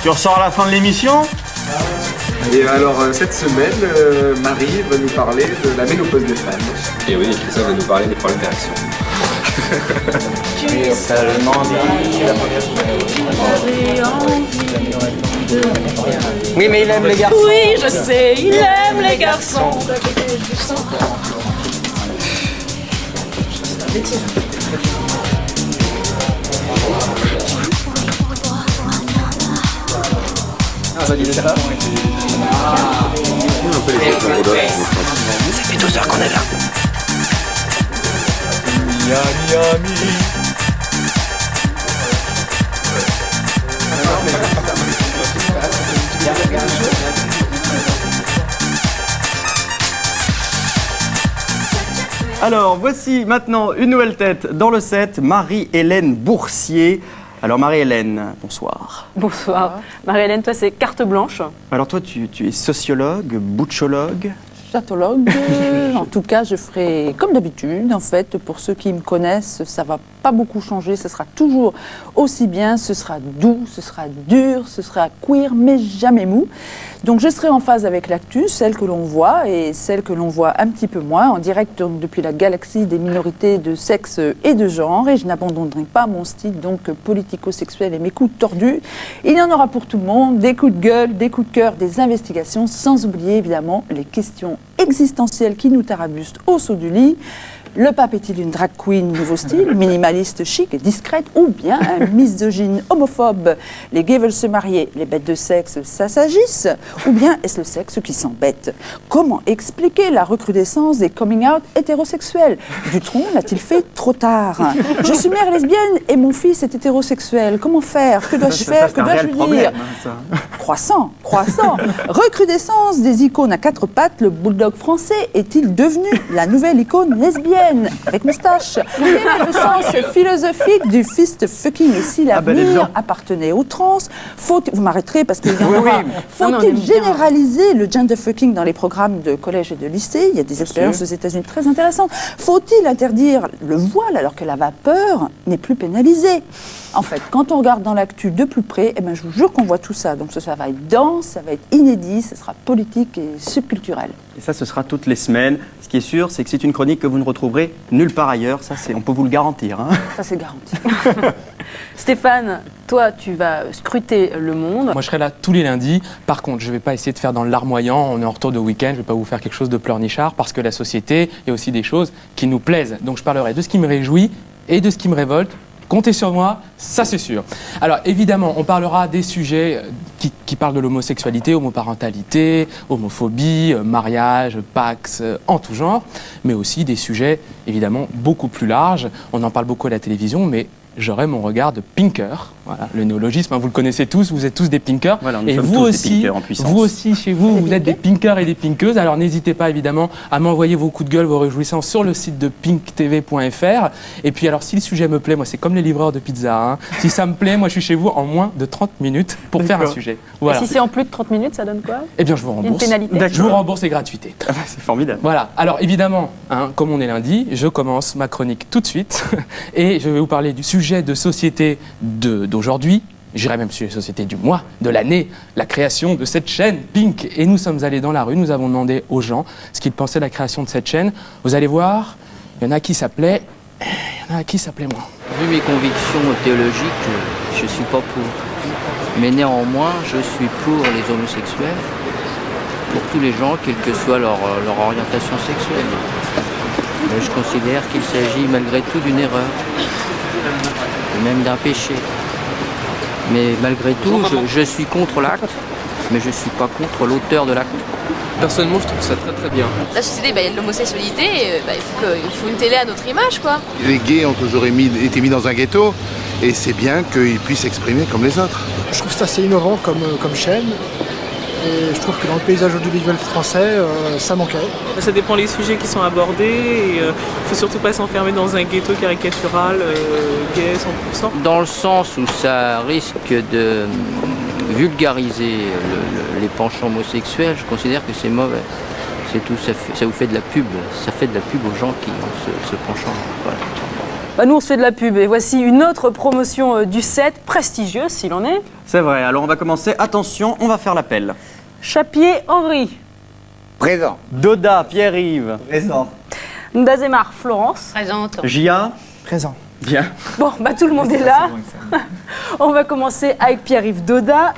Tu ressors à la fin de l'émission? Et alors cette semaine, Marie va nous parler de la ménopause des femmes. Et oui, Christophe va nous parler des problèmes d'érection. J'ai seulement dit la première Oui, mais il aime les garçons. Oui, je sais, il aime les garçons. Ah, ça dit ça. Ça fait 12 heures qu'on est là. Miami. Alors, voici maintenant une nouvelle tête dans le set, Marie-Hélène Boursier. Alors, Marie-Hélène, bonsoir. Bonsoir. Marie-Hélène, toi, c'est carte blanche. Alors, toi, tu es sociologue, butchologue. Chatologue. En tout cas, je ferai comme d'habitude. En fait, pour ceux qui me connaissent, ça va pas beaucoup changer. Ce sera toujours aussi bien. Ce sera doux, ce sera dur, ce sera queer, mais jamais mou. Donc, je serai en phase avec l'actu, celle que l'on voit et celle que l'on voit un petit peu moins, en direct donc, depuis la galaxie des minorités de sexe et de genre. Et je n'abandonnerai pas mon style donc politico-sexuel et mes coups tordus. Il y en aura pour tout le monde, des coups de gueule, des coups de cœur, des investigations, sans oublier évidemment les questions existentielles qui nous tarabustent au saut du lit. Le pape est-il une drag queen nouveau style, minimaliste, chic et discrète, ou bien un misogyne homophobe? Les gays veulent se marier, les bêtes de sexe, ça s'agisse? Ou bien est-ce le sexe qui s'embête? Comment expliquer la recrudescence des coming-out hétérosexuels? Dutronc l'a-t-il fait trop tard? Je suis mère lesbienne et mon fils est hétérosexuel. Comment faire? Que dois-je faire? Que dois-je lui dire? Croissant. Recrudescence des icônes à quatre pattes, le bulldog français est-il devenu la nouvelle icône lesbienne avec moustache? Quel est le sens philosophique du fist fucking? Et si l'avenir appartenait aux trans, vous m'arrêterez parce qu'il y en aura. Faut-il généraliser le gender fucking dans les programmes de collège et de lycée? Il y a des expériences aux États-Unis très intéressantes. Faut-il interdire le voile alors que la vapeur n'est plus pénalisée? En fait, quand on regarde dans l'actu de plus près, eh ben, je vous jure qu'on voit tout ça. Donc ça va être dense, ça va être inédit, ça sera politique et subculturel. Et ça, ce sera toutes les semaines. Ce qui est sûr, c'est que c'est une chronique que vous ne retrouverez nulle part ailleurs. Ça, on peut vous le garantir. Hein. Ça, c'est garanti. Stéphane, toi, tu vas scruter le monde. Moi, je serai là tous les lundis. Par contre, je ne vais pas essayer de faire dans le larmoyant. On est en retour de week-end. Je ne vais pas vous faire quelque chose de pleurnichard parce que la société, il y a aussi des choses qui nous plaisent. Donc, je parlerai de ce qui me réjouit et de ce qui me révolte. Comptez sur moi, ça c'est sûr. Alors évidemment, on parlera des sujets qui parlent de l'homosexualité, homoparentalité, homophobie, mariage, pax, en tout genre, mais aussi des sujets évidemment beaucoup plus larges. On en parle beaucoup à la télévision, mais j'aurai mon regard de pinker. Voilà, le néologisme, hein, vous le connaissez tous, vous êtes tous des pinkers. Voilà, et vous aussi, chez vous, vous êtes des pinkers et des pinkeuses. Alors n'hésitez pas évidemment à m'envoyer vos coups de gueule, vos réjouissances sur le site de pinktv.fr. Et puis alors, si le sujet me plaît, moi c'est comme les livreurs de pizza. Hein. Si ça me plaît, moi je suis chez vous en moins de 30 minutes pour faire un sujet. Voilà. Et si c'est en plus de 30 minutes, ça donne quoi? Eh bien, je vous rembourse. Une pénalité. Je vous rembourse les gratuités. C'est formidable. Voilà. Alors évidemment, hein, comme on est lundi, je commence ma chronique tout de suite et je vais vous parler du sujet de société d'aujourd'hui. J'irais même sur les sociétés du mois, de l'année, la création de cette chaîne Pink. Et nous sommes allés dans la rue, nous avons demandé aux gens ce qu'ils pensaient de la création de cette chaîne. Vous allez voir, il y en a qui s'appelaient moi. Vu mes convictions théologiques, je ne suis pas pour. Mais néanmoins, je suis pour les homosexuels, pour tous les gens, quelle que soit leur orientation sexuelle. Mais je considère qu'il s'agit malgré tout d'une erreur, et même d'un péché. Mais malgré tout, je suis contre l'acte, mais je ne suis pas contre l'auteur de l'acte. Personnellement, je trouve ça très très bien. La société, il y a de l'homosexualité, il faut une télé à notre image, quoi. Les gays ont toujours été mis dans un ghetto, et c'est bien qu'ils puissent s'exprimer comme les autres. Je trouve ça assez innovant comme chaîne, et je trouve que dans le paysage audiovisuel français, ça manquait. Ça dépend des sujets qui sont abordés, et il ne faut surtout pas s'enfermer dans un ghetto caricatural, gay 100%. Dans le sens où ça risque de vulgariser les penchants homosexuels, je considère que c'est mauvais. C'est tout, ça vous fait de la pub. Ça fait de la pub aux gens qui ont ce penchant. Voilà. Bah, nous, on se fait de la pub. Et voici une autre promotion du 7, prestigieuse s'il en est. C'est vrai, alors on va commencer. Attention, on va faire l'appel. Chapier Henri. Présent. Doda, Pierre-Yves. Présent. Ndazemar Florence. Présente. Gia. Présent. Bien. Bon, bah tout le monde est là. On va commencer avec Pierre-Yves Doda.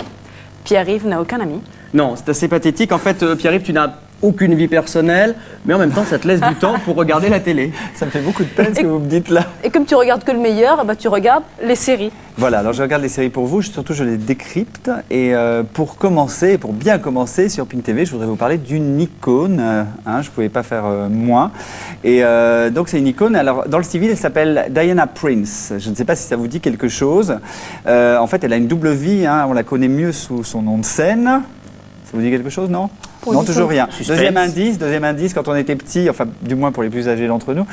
Pierre-Yves n'a aucun ami. Non, c'est assez pathétique. En fait, Pierre-Yves, tu n'as aucune vie personnelle, mais en même temps, ça te laisse du temps pour regarder la télé. Ça me fait beaucoup de peine ce que vous me dites là. Et comme tu regardes que le meilleur, bah, tu regardes les séries. Voilà, alors je regarde les séries pour vous, surtout je les décrypte. Et pour commencer, pour bien commencer sur Pink TV, je voudrais vous parler d'une icône. Je ne pouvais pas faire moins. Et donc c'est une icône. Alors dans le civil, elle s'appelle Diana Prince. Je ne sais pas si ça vous dit quelque chose. En fait, elle a une double vie. On la connaît mieux sous son nom de scène. Ça vous dit quelque chose, non? Non, toujours rien. Deuxième indice, quand on était petit, enfin du moins pour les plus âgés d'entre nous,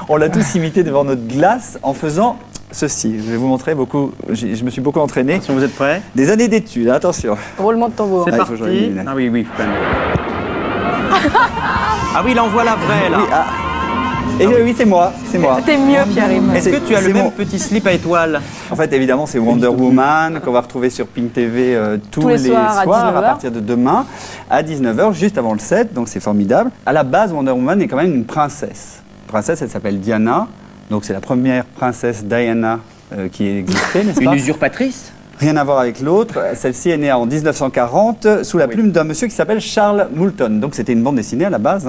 on l'a tous imité devant notre glace en faisant ceci. Je vais vous montrer beaucoup, je me suis beaucoup entraîné. Si vous êtes prêts? Des années d'études, attention. Roulement de tambour. C'est parti. Ah oui, oui. Ah oui, là on voit la vraie là. Oui, oui, c'est moi, c'est moi. T'es mieux, Pierre-Yves. Est-ce que tu as le même petit slip à étoiles? En fait, évidemment, c'est Wonder Woman qu'on va retrouver sur Pink TV tous les soirs à partir de demain à 19h, juste avant le 7, donc c'est formidable. À la base, Wonder Woman est quand même une princesse. Princesse, elle s'appelle Diana, donc c'est la première princesse Diana qui existait, n'est-ce pas? Une usurpatrice? Rien à voir avec l'autre. Celle-ci est née en 1940 sous la plume d'un monsieur qui s'appelle Charles Moulton. Donc c'était une bande dessinée à la base.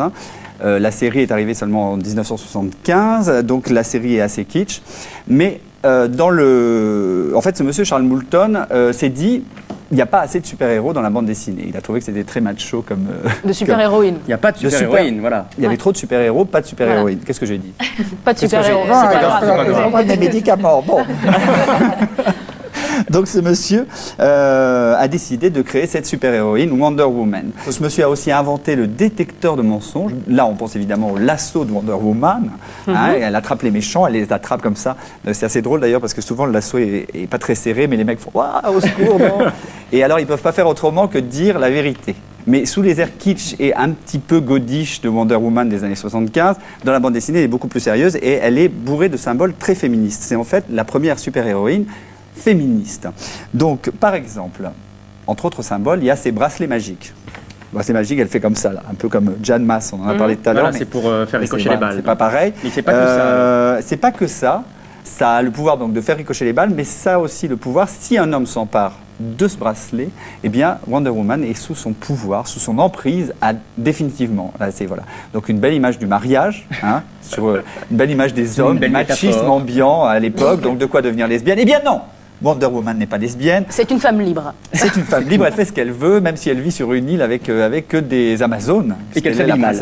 La série est arrivée seulement en 1975, donc la série est assez kitsch. Mais en fait, ce monsieur Charles Moulton s'est dit, il n'y a pas assez de super-héros dans la bande dessinée. Il a trouvé que c'était très macho comme... de super-héroïne. Il n'y a pas de super-héroïne, voilà. Il y avait trop de super-héros, pas de super-héroïne. Qu'est-ce que j'ai dit? Pas de super-héros. C'est pas des médicaments, bon. Donc ce monsieur a décidé de créer cette super-héroïne Wonder Woman. Ce monsieur a aussi inventé le détecteur de mensonges. Là, on pense évidemment au lasso de Wonder Woman. Elle attrape les méchants, elle les attrape comme ça. C'est assez drôle d'ailleurs parce que souvent le lasso est pas très serré, mais les mecs font « Waouh, au secours, non !» Et alors, ils peuvent pas faire autrement que de dire la vérité. Mais sous les airs kitsch et un petit peu godiche de Wonder Woman des années 75, dans la bande dessinée, elle est beaucoup plus sérieuse et elle est bourrée de symboles très féministes. C'est en fait la première super-héroïne féministe. Donc, par exemple, entre autres symboles, il y a ces bracelets magiques. Bracelet magique, elle fait comme ça, là, un peu comme Jeanne Masse, on en a parlé tout à l'heure. Voilà, c'est pour faire ricocher les balles. C'est pas pareil. Mais c'est pas que ça. C'est pas que ça. Ça a le pouvoir donc de faire ricocher les balles, mais ça a aussi le pouvoir, si un homme s'empare de ce bracelet, eh bien Wonder Woman est sous son pouvoir, sous son emprise, définitivement. Là, voilà. Donc une belle image du mariage, sur une belle image des hommes, machisme ambiant à l'époque, donc de quoi devenir lesbienne? Eh bien non, Wonder Woman n'est pas lesbienne. C'est une femme libre. C'est une femme libre, elle fait ce qu'elle veut, même si elle vit sur une île avec que des Amazones. Et qu'elle s'habille mal.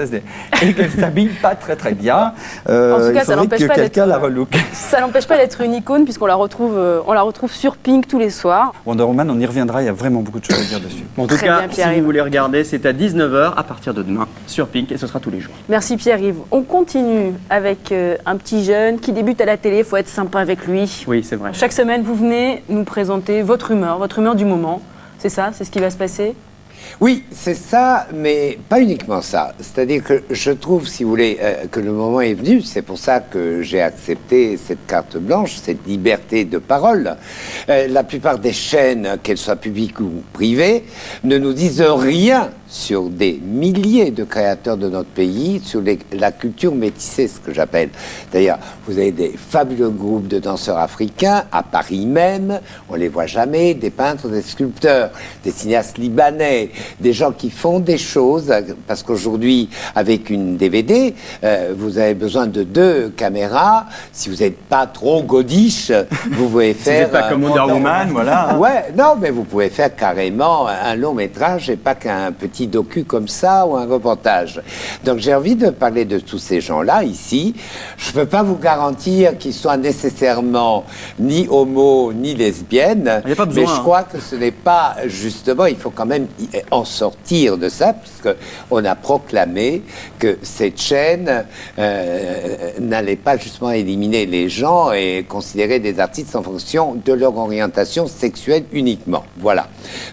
Et qu'elle s'habille pas très très bien. En tout cas, ça n'empêche pas quelqu'un la relook. Ça n'empêche pas d'être une icône puisqu'on la retrouve sur Pink tous les soirs. Wonder Woman, on y reviendra, il y a vraiment beaucoup de choses à dire dessus. En tout cas, si vous voulez regarder, c'est à 19h à partir de demain sur Pink et ce sera tous les jours. Merci Pierre-Yves. On continue avec un petit jeune qui débute à la télé, il faut être sympa avec lui. Oui, c'est vrai. Chaque semaine, vous venez nous présenter votre humeur du moment. C'est ça? C'est ce qui va se passer? Oui, c'est ça, mais pas uniquement ça. C'est-à-dire que je trouve, si vous voulez, que le moment est venu. C'est pour ça que j'ai accepté cette carte blanche, cette liberté de parole. La plupart des chaînes, qu'elles soient publiques ou privées, ne nous disent rien sur des milliers de créateurs de notre pays, sur la culture métissée, ce que j'appelle. D'ailleurs, vous avez des fabuleux groupes de danseurs africains, à Paris même, on les voit jamais, des peintres, des sculpteurs, des cinéastes libanais, des gens qui font des choses, parce qu'aujourd'hui, avec une DVD, vous avez besoin de 2 caméras. Si vous n'êtes pas trop godiche, vous pouvez faire... Si vous n'êtes pas comme Wonder Woman, voilà. Ouais, non, mais vous pouvez faire carrément un long métrage et pas qu'un petit docu comme ça ou un reportage. Donc j'ai envie de parler de tous ces gens-là ici. Je ne peux pas vous garantir qu'ils soient nécessairement ni homo ni lesbiennes, Il n'y a pas besoin, mais je crois que ce n'est pas justement, il faut quand même en sortir de ça, puisqu'on a proclamé que cette chaîne n'allait pas justement éliminer les gens et considérer des artistes en fonction de leur orientation sexuelle uniquement. Voilà.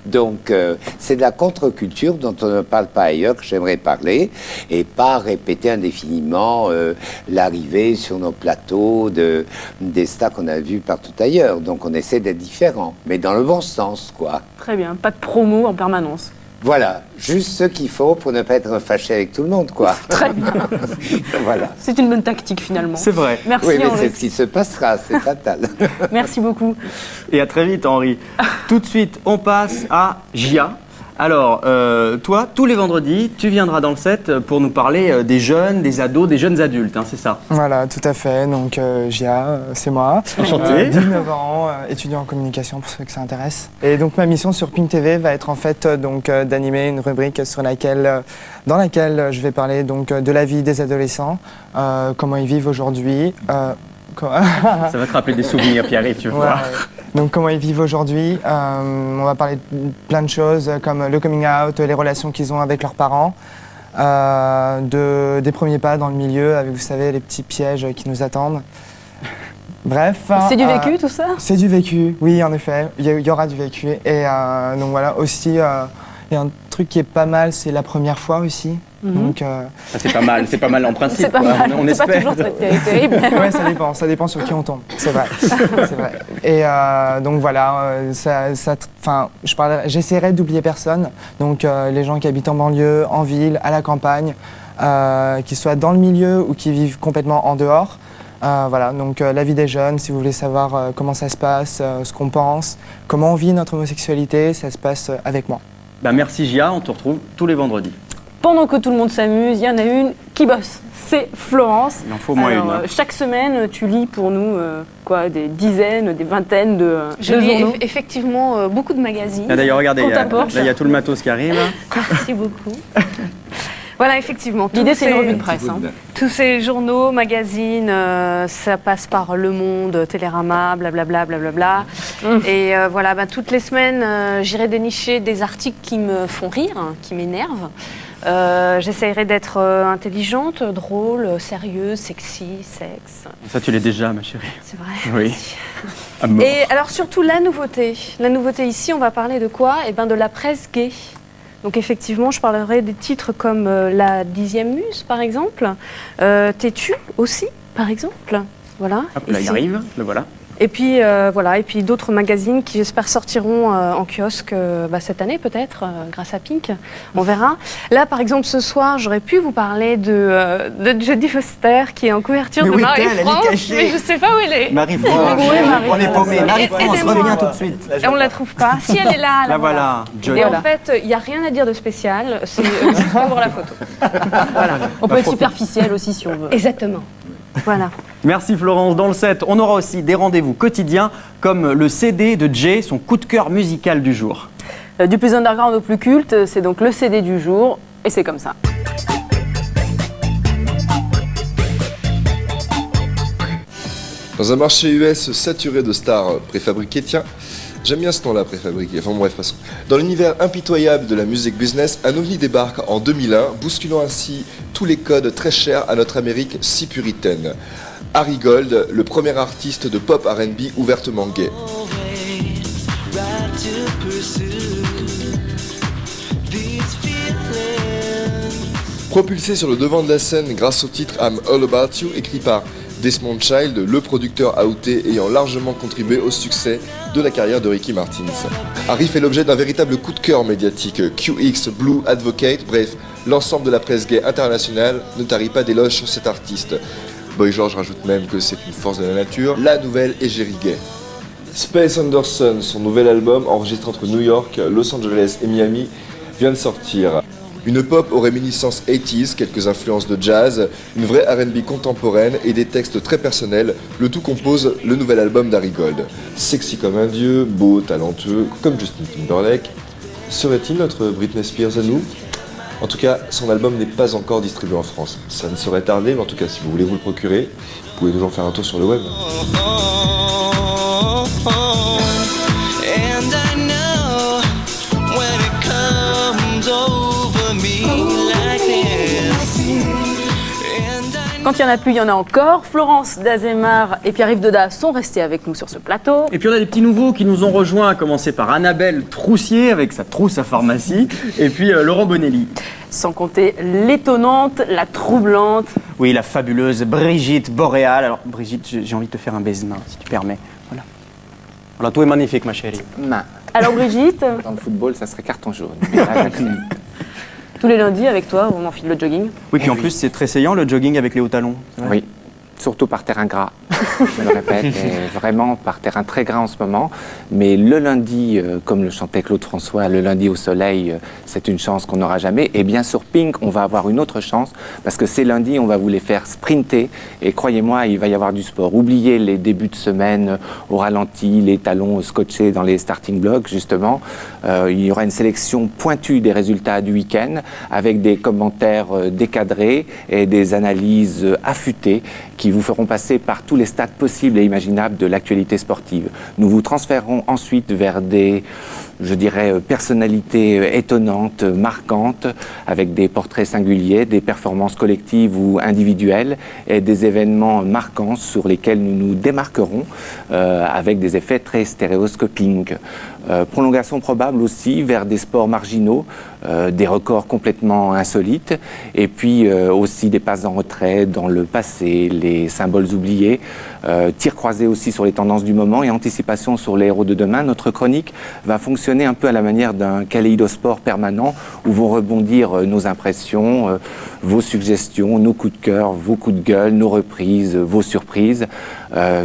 Donc c'est de la contre-culture dont on ne parle pas ailleurs que j'aimerais parler et pas répéter indéfiniment l'arrivée sur nos plateaux des stars qu'on a vus partout ailleurs. Donc on essaie d'être différent, mais dans le bon sens, quoi. Très bien, pas de promo en permanence. Voilà, juste ce qu'il faut pour ne pas être fâché avec tout le monde, quoi. Très bien. Voilà. C'est une bonne tactique finalement. C'est vrai. Merci Oui, mais Henri. c'est ce qui se passera, c'est fatal. Merci beaucoup. Et à très vite, Henri. Tout de suite, on passe à Gia. Alors, toi, tous les vendredis, tu viendras dans le set pour nous parler des jeunes, des ados, des jeunes adultes, hein, c'est ça? Voilà, tout à fait. Donc, Gia, c'est moi. Enchanté. 19 ans, étudiant en communication pour ceux que ça intéresse. Et donc, ma mission sur Pink TV va être en fait d'animer une rubrique dans laquelle je vais parler de la vie des adolescents, comment ils vivent aujourd'hui. Ça va te rappeler des souvenirs, Pierre-Yves, tu vois. Ouais. Donc comment ils vivent aujourd'hui. On va parler de plein de choses comme le coming out, les relations qu'ils ont avec leurs parents, des premiers pas dans le milieu avec, vous savez, les petits pièges qui nous attendent. Bref. C'est du vécu tout ça? C'est du vécu, oui, en effet. Il y aura du vécu. Et donc voilà, aussi, il y a un truc qui est pas mal, c'est la première fois aussi. Donc, ça, c'est pas mal en principe. C'est pas quoi. mal, On c'est pas espère. toujours terrible. Ouais, ça dépend sur qui on tombe, c'est vrai. C'est vrai. Et donc voilà, j'essaierai d'oublier personne. Donc les gens qui habitent en banlieue, en ville, à la campagne, qui soient dans le milieu ou qui vivent complètement en dehors. Voilà, donc la vie des jeunes, si vous voulez savoir comment ça se passe, ce qu'on pense, comment on vit notre homosexualité, ça se passe avec moi. Bah, merci Gia, on te retrouve tous les vendredis. Pendant que tout le monde s'amuse, il y en a une qui bosse. C'est Florence. Il en faut au moins une. Hein. Chaque semaine, tu lis pour nous des dizaines, des vingtaines de journaux. Effectivement beaucoup de magazines. Ah, d'ailleurs, regardez, là, il y a tout le matos qui arrive. Merci beaucoup. Voilà, effectivement. L'idée, c'est une revue de presse. Hein. Tous ces journaux, magazines, ça passe par Le Monde, Télérama, blablabla, blablabla. Et voilà, toutes les semaines, j'irai dénicher des articles qui me font rire, qui m'énervent. J'essayerai d'être intelligente, drôle, sérieuse, sexy, sexe. Ça, tu l'es déjà, ma chérie. C'est vrai. Oui. Et alors, surtout, la nouveauté. La nouveauté ici, on va parler de quoi? De la presse gay. Donc effectivement, je parlerai des titres comme La 10e Muse, par exemple, Têtu aussi, par exemple. Voilà. Hop, là, il arrive, le voilà. Et puis voilà, et puis d'autres magazines qui j'espère sortiront en kiosque cette année peut-être, grâce à Pink. On verra. Là, par exemple, ce soir, j'aurais pu vous parler de Jodie Foster qui est en couverture de Marie-France, mais je ne sais pas où elle est. Marie-France, on est paumé. Marie-France, reviens tout de suite. Et on ne la trouve pas. Si elle est là, là voilà. Et en fait, il n'y a rien à dire de spécial. C'est juste pour voir la photo. Voilà. On peut être superficiel aussi si on veut. Exactement. Voilà. Merci Florence. Dans le set, on aura aussi des rendez-vous quotidiens comme le CD de Jay, son coup de cœur musical du jour. Du plus underground au plus culte, c'est donc le CD du jour et c'est comme ça. Dans un marché US saturé de stars préfabriquées, tiens, j'aime bien ce nom-là, préfabriqué, enfin bref, passons. Dans l'univers impitoyable de la musique business, un ovni débarque en 2001, bousculant ainsi tous les codes très chers à notre Amérique si puritaine. Harry Gold, le premier artiste de pop R&B ouvertement gay. Propulsé sur le devant de la scène grâce au titre I'm All About You, écrit par Desmond Child, le producteur outé ayant largement contribué au succès de la carrière de Ricky Martin. Harry fait l'objet d'un véritable coup de cœur médiatique. QX, Blue, Advocate, bref, l'ensemble de la presse gay internationale ne tarit pas d'éloges sur cet artiste. Boy George rajoute même que c'est une force de la nature, la nouvelle égérie gay. Space Anderson, son nouvel album, enregistré entre New York, Los Angeles et Miami, vient de sortir. Une pop aux réminiscences 80s, quelques influences de jazz, une vraie R&B contemporaine et des textes très personnels, le tout compose le nouvel album d'Harry Gold. Sexy comme un dieu, beau, talentueux, comme Justin Timberlake. Serait-il notre Britney Spears à nous ? En tout cas, son album n'est pas encore distribué en France. Ça ne saurait tarder, mais en tout cas, si vous voulez vous le procurer, vous pouvez toujours faire un tour sur le web. Quand il n'y en a plus, il y en a encore. Florence Dazemar et Pierre-Yves Dedas sont restés avec nous sur ce plateau. Et puis on a des petits nouveaux qui nous ont rejoints, à commencer par Annabelle Troussier avec sa trousse à pharmacie, et puis Laurent Bonelli. Sans compter l'étonnante, la troublante. Oui, la fabuleuse Brigitte Boréal. Alors Brigitte, j'ai envie de te faire un baise-main, si tu permets. Voilà. Alors, tout est magnifique, ma chérie. Alors Brigitte, Dans le football, ça serait carton jaune. tous les lundis avec toi, on m'enfile le jogging. Oui, puis en plus, c'est très saillant le jogging avec les hauts talons. Oui, surtout par terrain gras. Je le répète, et vraiment par terrain très gras en ce moment. Mais le lundi, comme le chantait Claude François, le lundi au soleil, c'est une chance qu'on n'aura jamais. Et bien sur Pink, on va avoir une autre chance parce que ces lundis, on va vous les faire sprinter. Et croyez-moi, il va y avoir du sport. Oubliez les débuts de semaine au ralenti, les talons scotchés dans les starting blocks, justement. Il y aura une sélection pointue des résultats du week-end avec des commentaires décadrés et des analyses affûtées qui vous feront passer par tous les stades possibles et imaginables de l'actualité sportive. Nous vous transférerons ensuite vers des, je dirais, personnalités étonnantes, marquantes, avec des portraits singuliers, des performances collectives ou individuelles et des événements marquants sur lesquels nous nous démarquerons avec des effets très stéréoscopiques. Prolongation probable aussi vers des sports marginaux, des records complètement insolites, et puis aussi des passes en retrait dans le passé, les symboles oubliés, tir croisé aussi sur les tendances du moment et anticipation sur les héros de demain. Notre chronique va fonctionner un peu à la manière d'un kaléidospore permanent où vont rebondir nos impressions, vos suggestions, nos coups de cœur, vos coups de gueule, nos reprises, vos surprises.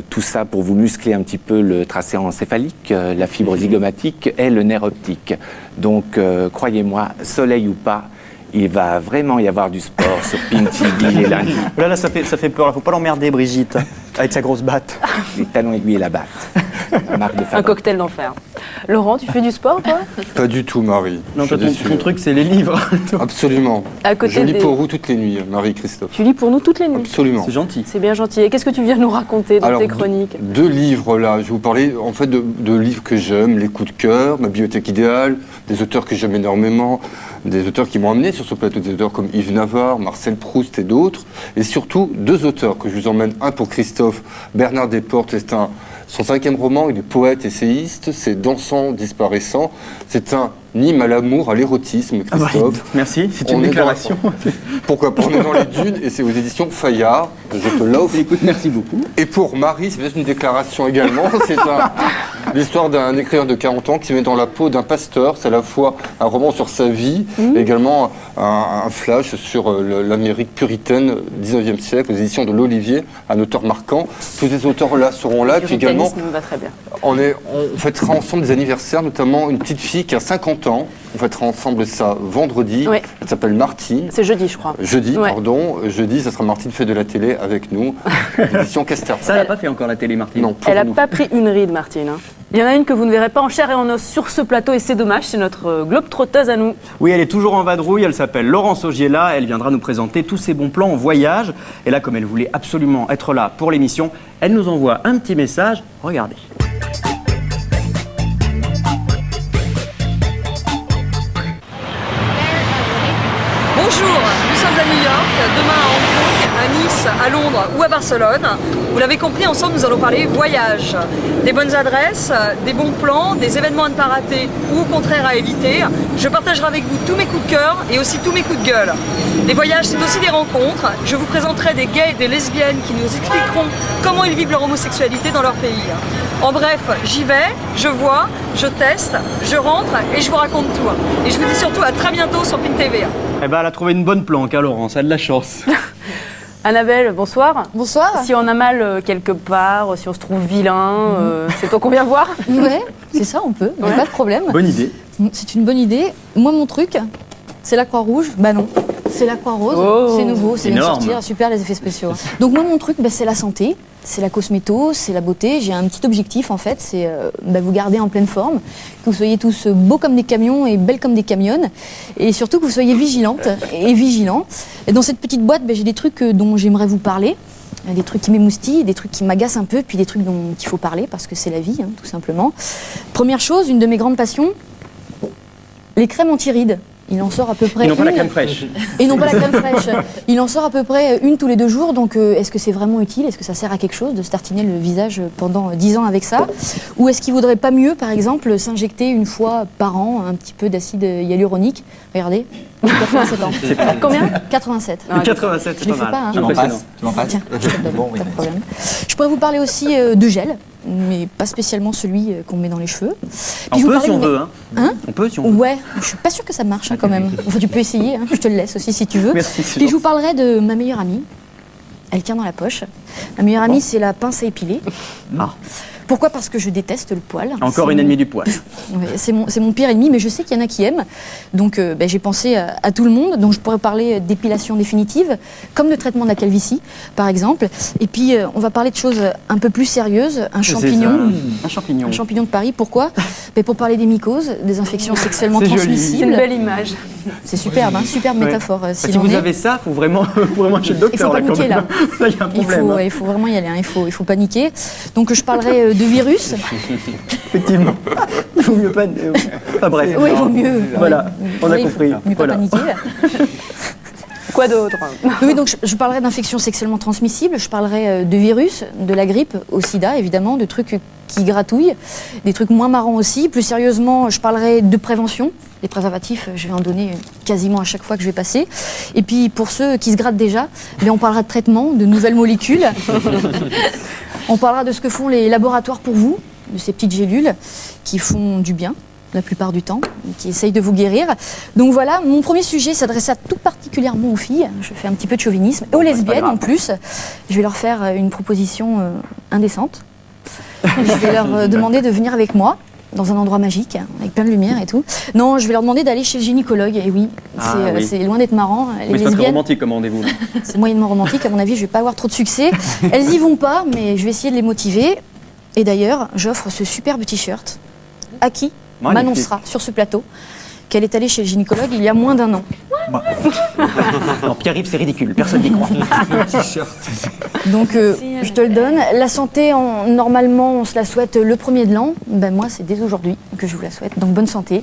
Tout ça pour vous muscler un petit peu le tracé encéphalique, la fibre zygomatique et le nerf optique. Donc, croyez-moi, soleil ou pas, il va vraiment y avoir du sport sur Pink TV les lundis. Là, ça fait peur. Faut pas l'emmerder, Brigitte, avec sa grosse batte. Les talons aiguilles et la batte. Marque de Un fabrique. cocktail d'enfer. Laurent, tu fais du sport, toi? Pas du tout, Marie. Non, toi, ton truc, c'est les livres. Absolument. À côté Je lis des- pour vous toutes les nuits, Marie-Christophe. Tu lis pour nous toutes les nuits. Absolument. C'est gentil. C'est bien gentil. Et qu'est-ce que tu viens nous raconter dans Alors, tes chroniques? Deux livres là, je vais vous parler en fait de livres que j'aime, les coups de cœur, ma bibliothèque idéale, des auteurs que j'aime énormément, des auteurs qui m'ont amené sur ce plateau, des auteurs comme Yves Navarre, Marcel Proust et d'autres, et surtout deux auteurs que je vous emmène, un pour Christophe, Bernard Desportes, c'est son 5e roman, il est poète, essayiste, c'est Dansant, disparaissant, c'est un hymne à l'amour, à l'érotisme, Christophe. Merci, c'est une On est déclaration. Pourquoi pas, on est dans les dunes et c'est aux éditions Fayard, je te l'offre. Écoute, merci beaucoup. Et pour Marie, c'est peut-être une déclaration également, c'est l'histoire d'un écrivain de 40 ans qui se met dans la peau d'un pasteur, c'est à la fois un roman sur sa vie, et également un flash sur l'Amérique puritaine 19e siècle, aux éditions de l'Olivier, un auteur marquant. Tous ces auteurs-là seront là, puis également, me va très bien. on fêtera ensemble des anniversaires, notamment une petite fille qui a 50 ans, on fêtera ensemble ça vendredi, Oui. elle s'appelle Martine. C'est jeudi, je crois. Jeudi, Ouais. pardon. Jeudi, ça sera Martine fait de la télé avec nous, édition Caster. Ça, elle n'a pas fait encore la télé, Martine. Non, pour Elle n'a nous. pas pris une ride, Martine. Hein. Il y en a une que vous ne verrez pas en chair et en os sur ce plateau, et c'est dommage, c'est notre globe-trotteuse à nous. Oui, elle est toujours en vadrouille, elle s'appelle Laurence Augiela, elle viendra nous présenter tous ses bons plans en voyage. Et là, comme elle voulait absolument être là pour l'émission, elle nous envoie un petit message. Regardez. Bonjour, nous sommes à New York, demain à Hong Kong, à Nice, à Londres ou à Barcelone. Vous l'avez compris, ensemble nous allons parler voyage. Des bonnes adresses, des bons plans, des événements à ne pas rater ou au contraire à éviter. Je partagerai avec vous tous mes coups de cœur et aussi tous mes coups de gueule. Les voyages, c'est aussi des rencontres. Je vous présenterai des gays et des lesbiennes qui nous expliqueront comment ils vivent leur homosexualité dans leur pays. En bref, j'y vais, je vois, je teste, je rentre et je vous raconte tout. Et je vous dis surtout à très bientôt sur Pink TV. Eh ben, elle a trouvé une bonne planque, hein, Laurence, elle a de la chance. Annabelle, bonsoir. Bonsoir. Si on a mal quelque part, si on se trouve vilain, c'est toi qu'on vient voir? Ouais, c'est ça, on peut, y a pas de problème. Bonne idée. C'est une bonne idée. Moi, mon truc, c'est la Croix-Rouge. Bah non, c'est la Croix-Rose. Oh, c'est nouveau, c'est vient de énorme. sortir. Super les effets spéciaux. Donc moi, mon truc, bah, c'est la santé, c'est la cosméto, c'est la beauté. J'ai un petit objectif, en fait, c'est vous garder en pleine forme, que vous soyez tous beaux comme des camions et belles comme des camionnes, et surtout que vous soyez vigilantes et vigilants. Et dans cette petite boîte, j'ai des trucs dont j'aimerais vous parler. Des trucs qui m'émoustillent, des trucs qui m'agacent un peu, puis des trucs dont il faut parler parce que c'est la vie, hein, tout simplement. Première chose, une de mes grandes passions, les crèmes anti-rides. Il en sort à peu près Ils n'ont pas la une. crème fraîche. Et non pas la crème fraîche. Il en sort à peu près une tous les 2 jours. Donc est-ce que c'est vraiment utile? Est-ce que ça sert à quelque chose de se tartiner le visage pendant 10 ans avec ça? Ou est-ce qu'il vaudrait pas mieux, par exemple, s'injecter une fois par an un petit peu d'acide hyaluronique? Regardez, j'ai 87 ans. C'est pas- Combien? 87. 87, Je c'est les pas fais mal. pas, hein. Tu m'en Impressionnant. passes? Tu m'en passes? Tiens, je te le donne, pas de problème. Je pourrais vous parler aussi de gel, mais pas spécialement celui qu'on met dans les cheveux. Puis On je vous peut parlais si on de mes- veut. Hein. Hein? On peut si on veut. Ouais, je suis pas sûre que ça marche quand même. Enfin, tu peux essayer, hein. Je te le laisse aussi si tu veux. Merci, c'est Puis je vous parlerai de ma meilleure amie. Elle tient dans la poche. Ma meilleure amie, c'est la pince à épiler. Ah. Pourquoi? Parce que je déteste le poil. Encore C'est une mon- ennemie du poil. Ouais, c'est mon pire ennemi, mais je sais qu'il y en a qui aiment. Donc j'ai pensé à tout le monde. Donc je pourrais parler d'épilation définitive, comme de traitement de la calvitie, par exemple. Et puis on va parler de choses un peu plus sérieuses. Un champignon. Un champignon. Un champignon de Paris. Pourquoi? Pour parler des mycoses, des infections sexuellement C'est joli. transmissibles. C'est une belle image. C'est superbe, hein, superbe Ouais. métaphore. Si s'il en vous est. avez ça, faut vraiment chez le Il docteur. faut là, quand paniquer même. là. Là, il y a un problème. hein. Il faut vraiment y aller, hein. Il faut paniquer. Donc je parlerai de virus. Effectivement. Il vaut mieux pas. Enfin bref. Oui, il vaut mieux. Voilà, on a Oui, il faut compris. mieux pas Voilà. paniquer. Quoi d'autre? Oui, donc je parlerai d'infections sexuellement transmissibles, je parlerai de virus, de la grippe, au sida évidemment, de trucs qui gratouillent, des trucs moins marrants aussi. Plus sérieusement, je parlerai de prévention. Les préservatifs, je vais en donner quasiment à chaque fois que je vais passer. Et puis pour ceux qui se grattent déjà, on parlera de traitement, de nouvelles molécules. On parlera de ce que font les laboratoires pour vous, de ces petites gélules qui font du bien la plupart du temps, qui essayent de vous guérir. Donc voilà, mon premier sujet s'adresse à tout particulièrement aux filles. Je fais un petit peu de chauvinisme. Et aux lesbiennes en plus. Je vais leur faire une proposition indécente. Je vais leur demander de venir avec moi dans un endroit magique, avec plein de lumière et tout. Non, je vais leur demander d'aller chez le gynécologue. Et oui, Ah, c'est oui. c'est loin d'être marrant. Les Oui, c'est pas très lesbiennes, romantique comme rendez-vous. là. c'est moyennement romantique. À mon avis, je vais pas avoir trop de succès. Elles y vont pas, mais je vais essayer de les motiver. Et d'ailleurs, j'offre ce superbe t-shirt à qui Magnifique. m'annoncera sur ce plateau qu'elle est allée chez le gynécologue il y a moins d'1 an. Non, Pierre-Yves, c'est ridicule. Personne n'y croit. Donc, je te le donne. La santé, normalement, on se la souhaite le premier de l'an. Ben, moi, c'est dès aujourd'hui que je vous la souhaite. Donc, bonne santé.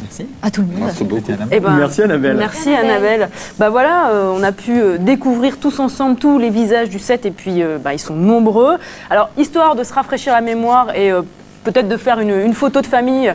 Merci. À tout le monde. Merci beaucoup. Eh ben, Merci, Annabelle. Merci Annabelle. Bah voilà, on a pu découvrir tous ensemble tous les visages du set et puis ils sont nombreux. Alors histoire de se rafraîchir la mémoire et peut-être de faire une photo de famille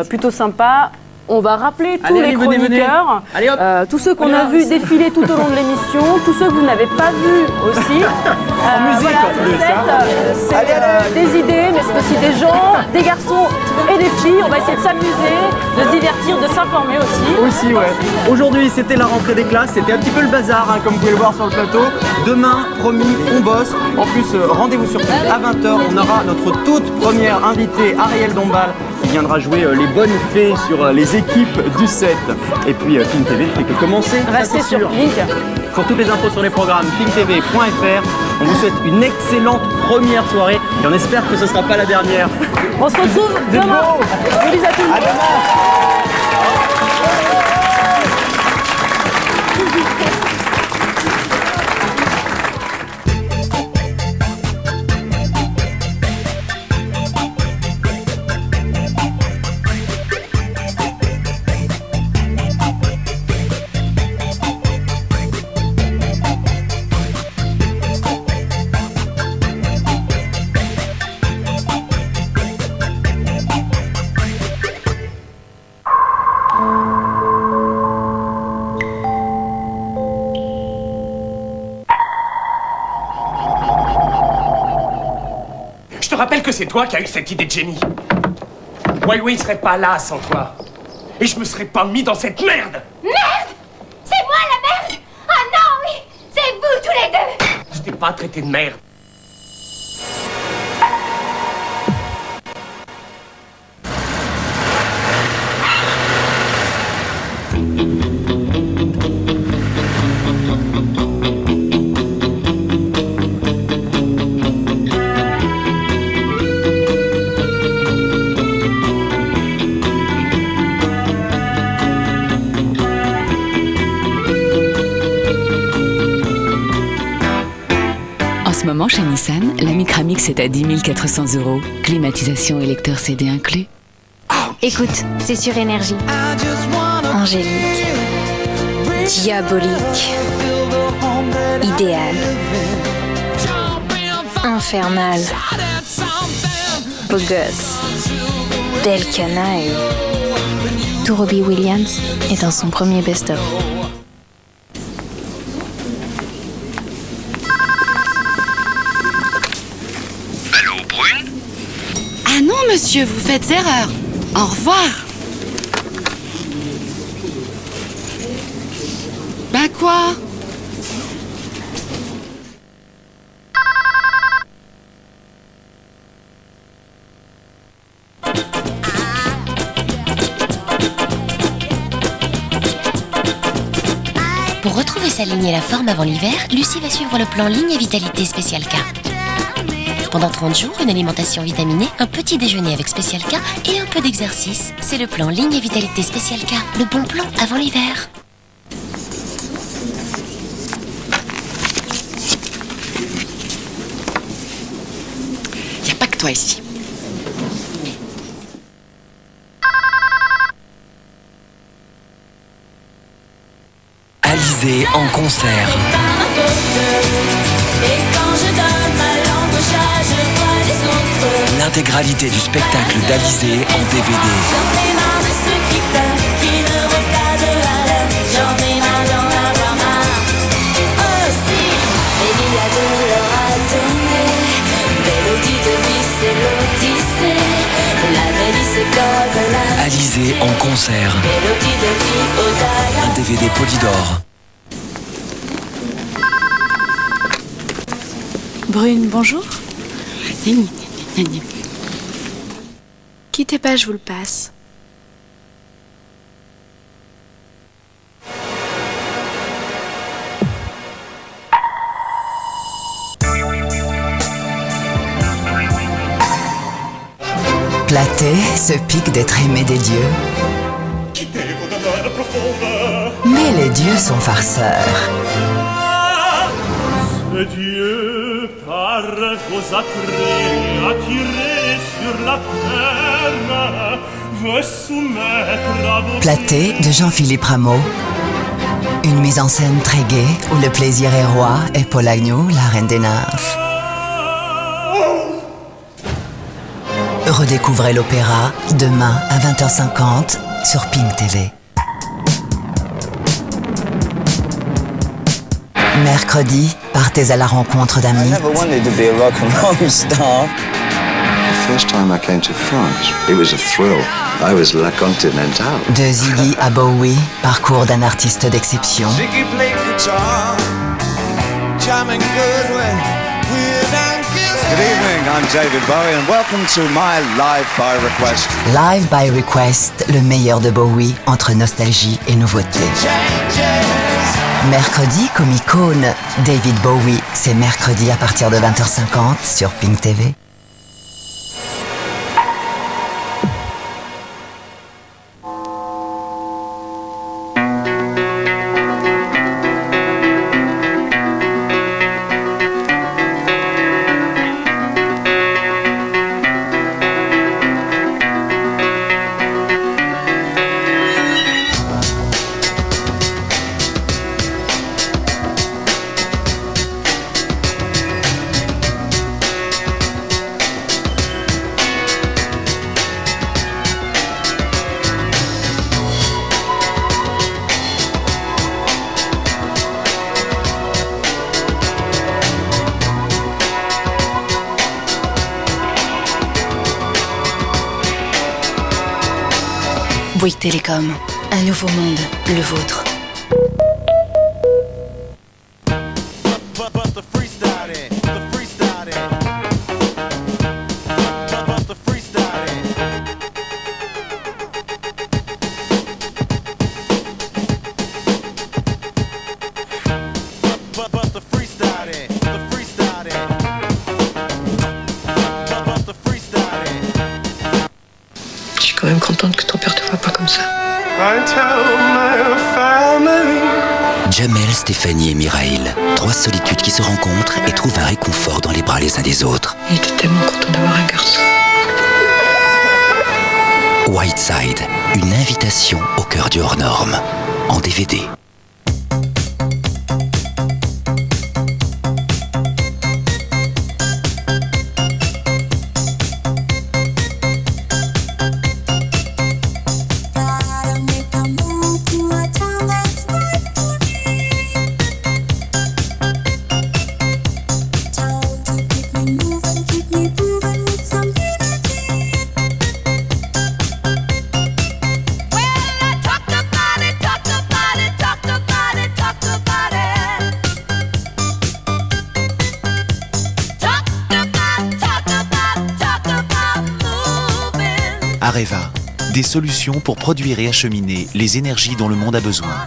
plutôt sympa. On va rappeler tous Allez, les venez, chroniqueurs, venez. Allez, hop. tous ceux qu'on On y a va. vus défiler tout au long de l'émission, tous ceux que vous n'avez pas vus aussi. En musique, voilà, en plus, le set, hein. c'est des idées, mais c'est aussi des gens, des garçons et des filles. On va essayer de s'amuser, de se divertir, de s'informer aussi. Aussi, ouais. Aujourd'hui, c'était la rentrée des classes. C'était un petit peu le bazar, hein, comme vous pouvez le voir sur le plateau. Demain, promis, on bosse. En plus, rendez-vous sur Pink à 20h. On aura notre toute première invitée, Ariel Dombal, qui viendra jouer les bonnes fées sur les équipes du set. Et puis, Pink TV ne fait que commencer. ça, Restez c'est sur sûr. Pink. Pour toutes les infos sur les programmes, pinktv.fr. On vous souhaite une excellente première soirée et on espère que ce ne sera pas la dernière. On se retrouve demain. Je dis à tout le monde. Je te rappelle que c'est toi qui as eu cette idée de génie. Wai-Wai serait pas là sans toi. Et je me serais pas mis dans cette merde. Merde! C'est moi la merde! Ah non, oui! C'est vous tous les deux! Je t'ai pas traité de merde. En ce moment, chez Nissan, la Micramix est à 10 400 €. Climatisation et lecteur CD inclus. Écoute, c'est sur Énergie. I just wanna Angélique, diabolique, idéal, infernal, beau gosse, belle canaille. Tout Robbie Williams est dans son premier best-of. Allô, Brune? Ah non, monsieur, vous faites erreur. Au revoir. Bah quoi? Pour retrouver sa ligne et la forme avant l'hiver, Lucie va suivre le plan Ligne et Vitalité Spécial K. Pendant 30 jours, une alimentation vitaminée, un petit déjeuner avec Spécial K et un peu d'exercice. C'est le plan Ligne et Vitalité Spécial K, le bon plan avant l'hiver. Y a pas que toi ici. Alizée en concert. L'intégralité du spectacle d'Alizée en DVD. Alizée en concert. Un DVD Polydor. Brune, bonjour. Quittez pas, je vous le passe. Platée se pique d'être aimé des dieux. Mais les dieux sont farceurs. Ce Dieu, par vos attraits attirés sur la terre, veut soumettre à vos... Platée de Jean-Philippe Rameau. Une mise en scène très gaie où le plaisir est roi et Paul Agneau, la reine des nymphes. Redécouvrez l'opéra demain à 20h50 sur Pink TV. Mercredi, partez à la rencontre d'un mythe. The first time I came to France, it was a thrill. I was La Continentale. De Ziggy à Bowie, parcours d'un artiste d'exception. Ziggy played guitar, jamming good Good evening, I'm David Bowie and welcome to my Live by Request. Live by Request, le meilleur de Bowie entre nostalgie et nouveauté. Mercredi comme icône, David Bowie, c'est mercredi à partir de 20h50 sur Pink TV. Bouygues Télécom, un nouveau monde, le vôtre. Je suis quand même contente que ton père te voit pas comme ça. Jamel, Stéphanie et Mirail. Trois solitudes qui se rencontrent et trouvent un réconfort dans les bras les uns des autres. Il était tellement content d'avoir un garçon. Whiteside, une invitation au cœur du hors-norme, en DVD. Areva, des solutions pour produire et acheminer les énergies dont le monde a besoin.